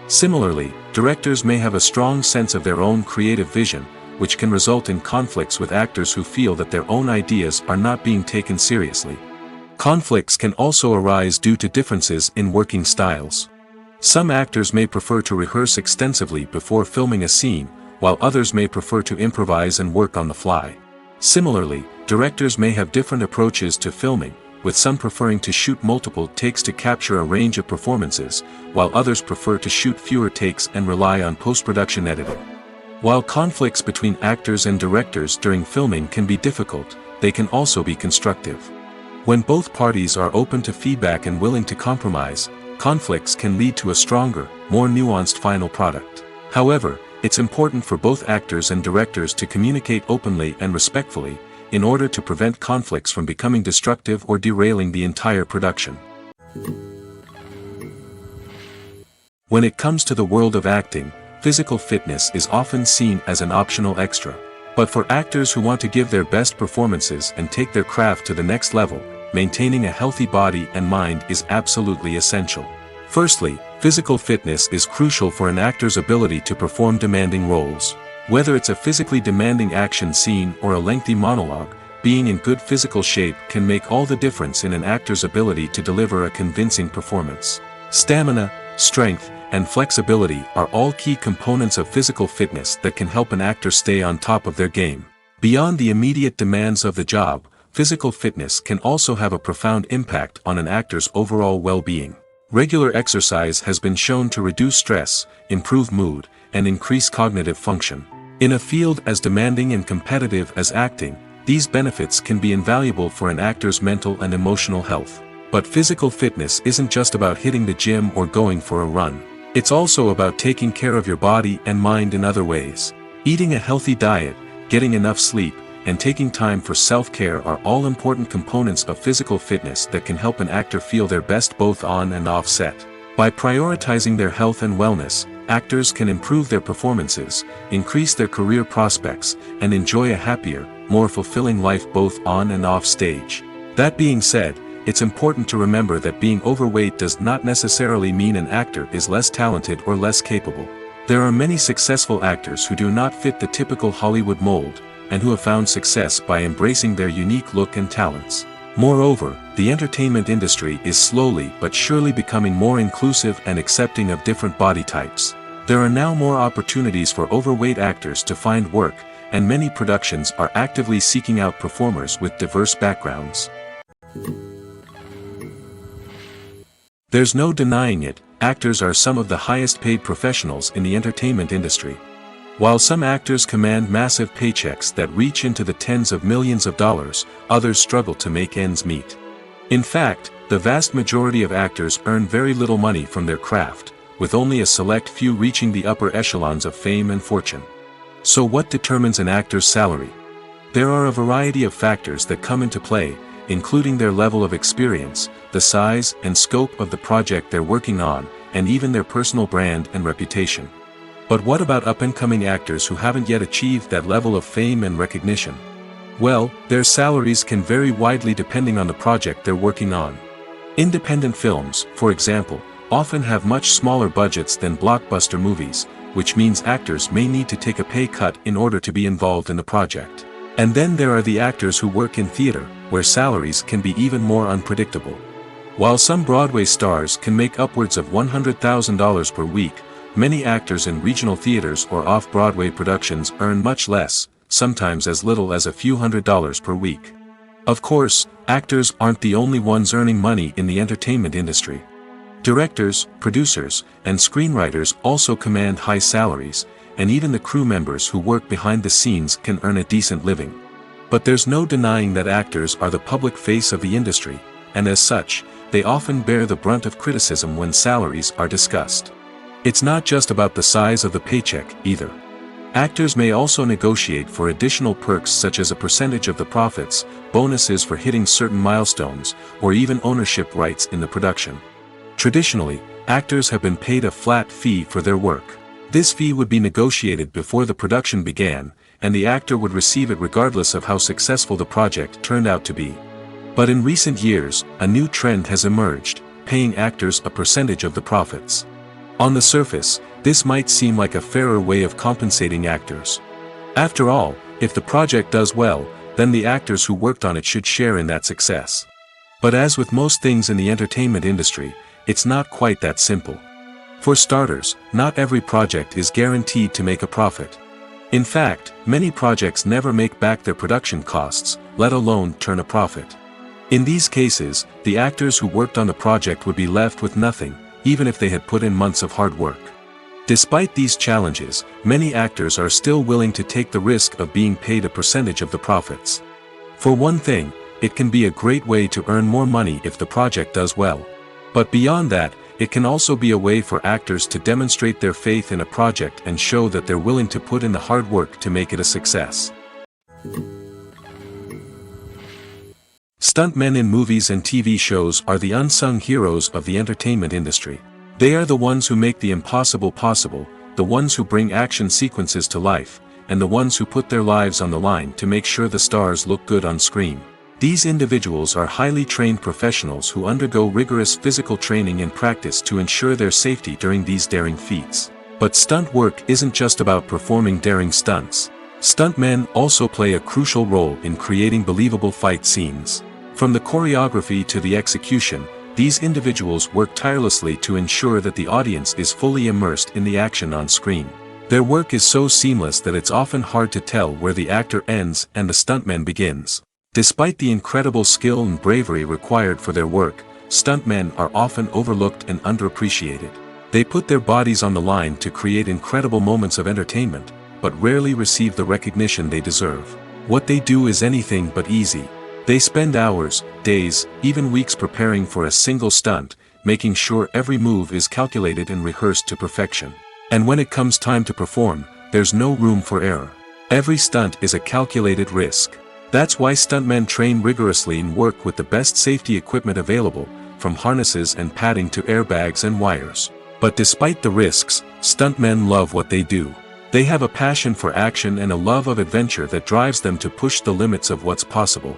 Similarly, directors may have a strong sense of their own creative vision, which can result in conflicts with actors who feel that their own ideas are not being taken seriously. Conflicts can also arise due to differences in working styles. Some actors may prefer to rehearse extensively before filming a scene, while others may prefer to improvise and work on the fly. Similarly, directors may have different approaches to filming, with some preferring to shoot multiple takes to capture a range of performances, while others prefer to shoot fewer takes and rely on post-production editing. While conflicts between actors and directors during filming can be difficult, they can also be constructive. When both parties are open to feedback and willing to compromise, conflicts can lead to a stronger, more nuanced final product. However, it's important for both actors and directors to communicate openly and respectfully, in order to prevent conflicts from becoming destructive or derailing the entire production. When it comes to the world of acting, physical fitness is often seen as an optional extra. But for actors who want to give their best performances and take their craft to the next level, maintaining a healthy body and mind is absolutely essential. Firstly, physical fitness is crucial for an actor's ability to perform demanding roles. Whether it's a physically demanding action scene or a lengthy monologue, being in good physical shape can make all the difference in an actor's ability to deliver a convincing performance. Stamina, strength, and flexibility are all key components of physical fitness that can help an actor stay on top of their game. Beyond the immediate demands of the job, physical fitness can also have a profound impact on an actor's overall well-being. Regular exercise has been shown to reduce stress, improve mood, and increase cognitive function. In a field as demanding and competitive as acting, these benefits can be invaluable for an actor's mental and emotional health. But physical fitness isn't just about hitting the gym or going for a run. It's also about taking care of your body and mind in other ways. Eating a healthy diet, getting enough sleep, and taking time for self-care are all important components of physical fitness that can help an actor feel their best both on and off set. By prioritizing their health and wellness, actors can improve their performances, increase their career prospects, and enjoy a happier, more fulfilling life both on and off stage. That being said, it's important to remember that being overweight does not necessarily mean an actor is less talented or less capable. There are many successful actors who do not fit the typical Hollywood mold, and who have found success by embracing their unique look and talents. Moreover, the entertainment industry is slowly but surely becoming more inclusive and accepting of different body types. There are now more opportunities for overweight actors to find work, and many productions are actively seeking out performers with diverse backgrounds. There's no denying it, actors are some of the highest paid professionals in the entertainment industry. While some actors command massive paychecks that reach into the tens of millions of dollars, others struggle to make ends meet. In fact, the vast majority of actors earn very little money from their craft, with only a select few reaching the upper echelons of fame and fortune. So what determines an actor's salary? There are a variety of factors that come into play, including their level of experience, the size and scope of the project they're working on, and even their personal brand and reputation. But what about up-and-coming actors who haven't yet achieved that level of fame and recognition? Well, their salaries can vary widely depending on the project they're working on. Independent films, for example, often have much smaller budgets than blockbuster movies, which means actors may need to take a pay cut in order to be involved in the project. And then there are the actors who work in theater, where salaries can be even more unpredictable. While some Broadway stars can make upwards of $100,000 per week, many actors in regional theaters or off-Broadway productions earn much less, sometimes as little as a few $100s per week. Of course, actors aren't the only ones earning money in the entertainment industry. Directors, producers, and screenwriters also command high salaries, and even the crew members who work behind the scenes can earn a decent living. But there's no denying that actors are the public face of the industry, and as such, they often bear the brunt of criticism when salaries are discussed. It's not just about the size of the paycheck, either. Actors may also negotiate for additional perks such as a percentage of the profits, bonuses for hitting certain milestones, or even ownership rights in the production. Traditionally, actors have been paid a flat fee for their work. This fee would be negotiated before the production began, and the actor would receive it regardless of how successful the project turned out to be. But in recent years, a new trend has emerged, paying actors a percentage of the profits. On the surface, this might seem like a fairer way of compensating actors. After all, if the project does well, then the actors who worked on it should share in that success. But as with most things in the entertainment industry, it's not quite that simple. For starters, not every project is guaranteed to make a profit. In fact, many projects never make back their production costs, let alone turn a profit. In these cases, the actors who worked on the project would be left with nothing, even if they had put in months of hard work. Despite these challenges, many actors are still willing to take the risk of being paid a percentage of the profits. For one thing, it can be a great way to earn more money if the project does well. But beyond that, it can also be a way for actors to demonstrate their faith in a project and show that they're willing to put in the hard work to make it a success. Stuntmen in movies and TV shows are the unsung heroes of the entertainment industry. They are the ones who make the impossible possible, the ones who bring action sequences to life, and the ones who put their lives on the line to make sure the stars look good on screen. These individuals are highly trained professionals who undergo rigorous physical training and practice to ensure their safety during these daring feats. But stunt work isn't just about performing daring stunts. Stuntmen also play a crucial role in creating believable fight scenes. From the choreography to the execution, these individuals work tirelessly to ensure that the audience is fully immersed in the action on screen. Their work is so seamless that it's often hard to tell where the actor ends and the stuntman begins. Despite the incredible skill and bravery required for their work, stuntmen are often overlooked and underappreciated. They put their bodies on the line to create incredible moments of entertainment, but rarely receive the recognition they deserve. What they do is anything but easy. They spend hours, days, even weeks preparing for a single stunt, making sure every move is calculated and rehearsed to perfection. And when it comes time to perform, there's no room for error. Every stunt is a calculated risk. That's why stuntmen train rigorously and work with the best safety equipment available, from harnesses and padding to airbags and wires. But despite the risks, stuntmen love what they do. They have a passion for action and a love of adventure that drives them to push the limits of what's possible.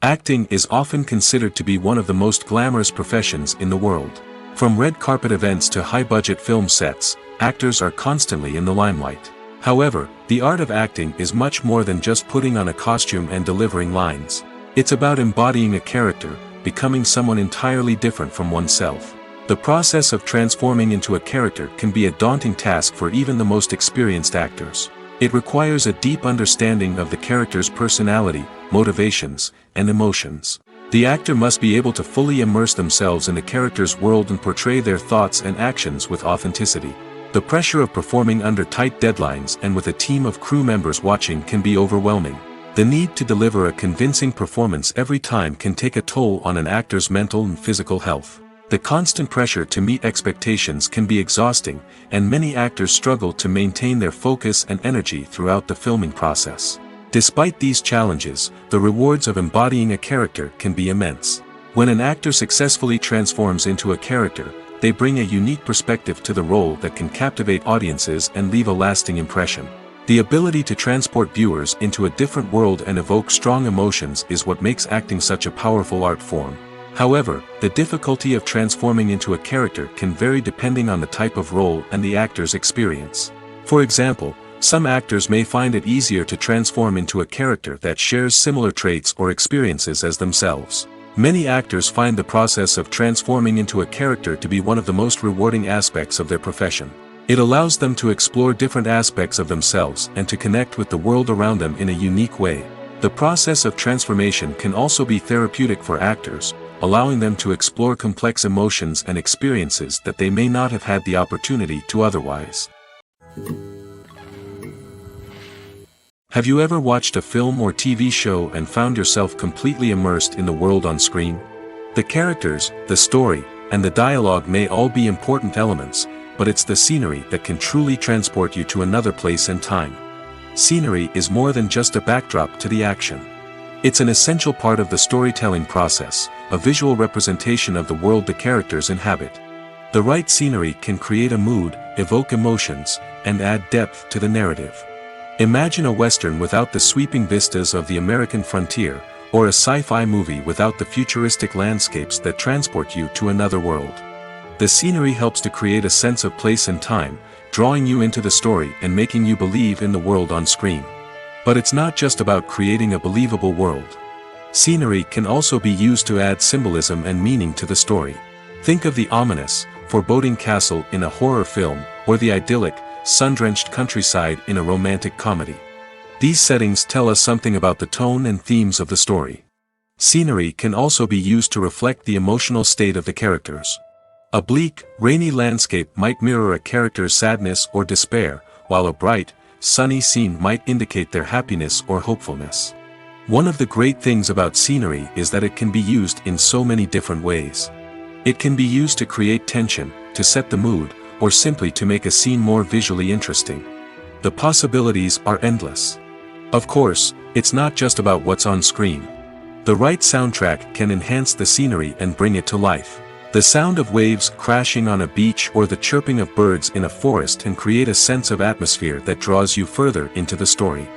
Acting is often considered to be one of the most glamorous professions in the world. From red carpet events to high-budget film sets, actors are constantly in the limelight. However, the art of acting is much more than just putting on a costume and delivering lines. It's about embodying a character, becoming someone entirely different from oneself. The process of transforming into a character can be a daunting task for even the most experienced actors. It requires a deep understanding of the character's personality, motivations, and emotions. The actor must be able to fully immerse themselves in the character's world and portray their thoughts and actions with authenticity. The pressure of performing under tight deadlines and with a team of crew members watching can be overwhelming. The need to deliver a convincing performance every time can take a toll on an actor's mental and physical health. The constant pressure to meet expectations can be exhausting, and many actors struggle to maintain their focus and energy throughout the filming process. Despite these challenges, the rewards of embodying a character can be immense. When an actor successfully transforms into a character, they bring a unique perspective to the role that can captivate audiences and leave a lasting impression. The ability to transport viewers into a different world and evoke strong emotions is what makes acting such a powerful art form. However, the difficulty of transforming into a character can vary depending on the type of role and the actor's experience. For example, some actors may find it easier to transform into a character that shares similar traits or experiences as themselves. Many actors find the process of transforming into a character to be one of the most rewarding aspects of their profession. It allows them to explore different aspects of themselves and to connect with the world around them in a unique way. The process of transformation can also be therapeutic for actors, allowing them to explore complex emotions and experiences that they may not have had the opportunity to otherwise. Have you ever watched a film or TV show and found yourself completely immersed in the world on screen? The characters, the story, and the dialogue may all be important elements, but it's the scenery that can truly transport you to another place and time. Scenery is more than just a backdrop to the action. It's an essential part of the storytelling process, a visual representation of the world the characters inhabit. The right scenery can create a mood, evoke emotions, and add depth to the narrative. Imagine a Western without the sweeping vistas of the American frontier, or a sci-fi movie without the futuristic landscapes that transport you to another world. The scenery helps to create a sense of place and time, drawing you into the story and making you believe in the world on screen. But it's not just about creating a believable world. Scenery can also be used to add symbolism and meaning to the story. Think of the ominous, foreboding castle in a horror film, or the idyllic, sun-drenched countryside in a romantic comedy. These settings tell us something about the tone and themes of the story. Scenery can also be used to reflect the emotional state of the characters. A bleak, rainy landscape might mirror a character's sadness or despair, while a bright, sunny scene might indicate their happiness or hopefulness. One of the great things about scenery is that it can be used in so many different ways. It can be used to create tension, to set the mood, or simply to make a scene more visually interesting. The possibilities are endless. Of course, it's not just about what's on screen. The right soundtrack can enhance the scenery and bring it to life. The sound of waves crashing on a beach or the chirping of birds in a forest can create a sense of atmosphere that draws you further into the story.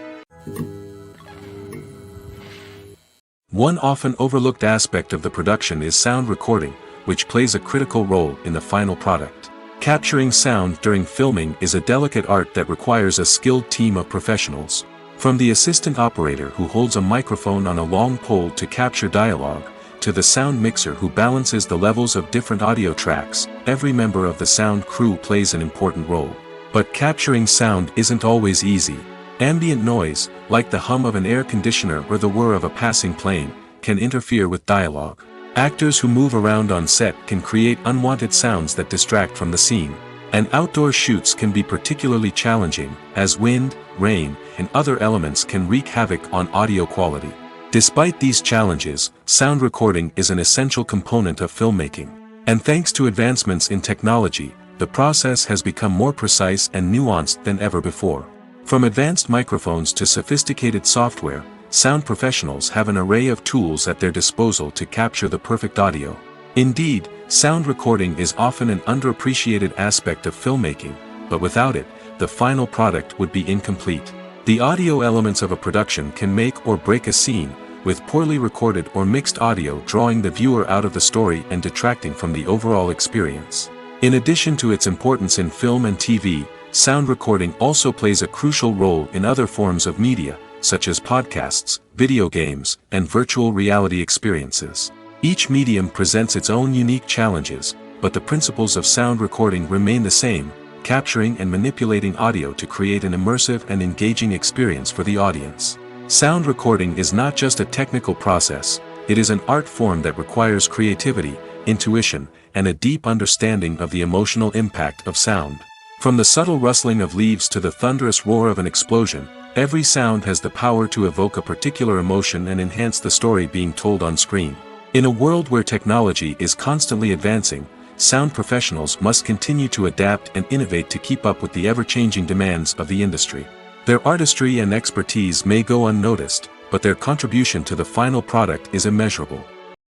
One often overlooked aspect of the production is sound recording, which plays a critical role in the final product. Capturing sound during filming is a delicate art that requires a skilled team of professionals. From the assistant operator who holds a microphone on a long pole to capture dialogue, to the sound mixer who balances the levels of different audio tracks, every member of the sound crew plays an important role. But capturing sound isn't always easy. Ambient noise, like the hum of an air conditioner or the whir of a passing plane, can interfere with dialogue. Actors who move around on set can create unwanted sounds that distract from the scene. And outdoor shoots can be particularly challenging, as wind, rain, and other elements can wreak havoc on audio quality. Despite these challenges, sound recording is an essential component of filmmaking. And thanks to advancements in technology, the process has become more precise and nuanced than ever before. From advanced microphones to sophisticated software, sound professionals have an array of tools at their disposal to capture the perfect audio. Indeed, sound recording is often an underappreciated aspect of filmmaking, but without it, the final product would be incomplete. The audio elements of a production can make or break a scene, with poorly recorded or mixed audio drawing the viewer out of the story and detracting from the overall experience. In addition to its importance in film and TV, sound recording also plays a crucial role in other forms of media, such as podcasts, video games, and virtual reality experiences. Each medium presents its own unique challenges, but the principles of sound recording remain the same, capturing and manipulating audio to create an immersive and engaging experience for the audience. Sound recording is not just a technical process, it is an art form that requires creativity, intuition, and a deep understanding of the emotional impact of sound. From the subtle rustling of leaves to the thunderous roar of an explosion, every sound has the power to evoke a particular emotion and enhance the story being told on screen. In a world where technology is constantly advancing, sound professionals must continue to adapt and innovate to keep up with the ever-changing demands of the industry. Their artistry and expertise may go unnoticed, but their contribution to the final product is immeasurable.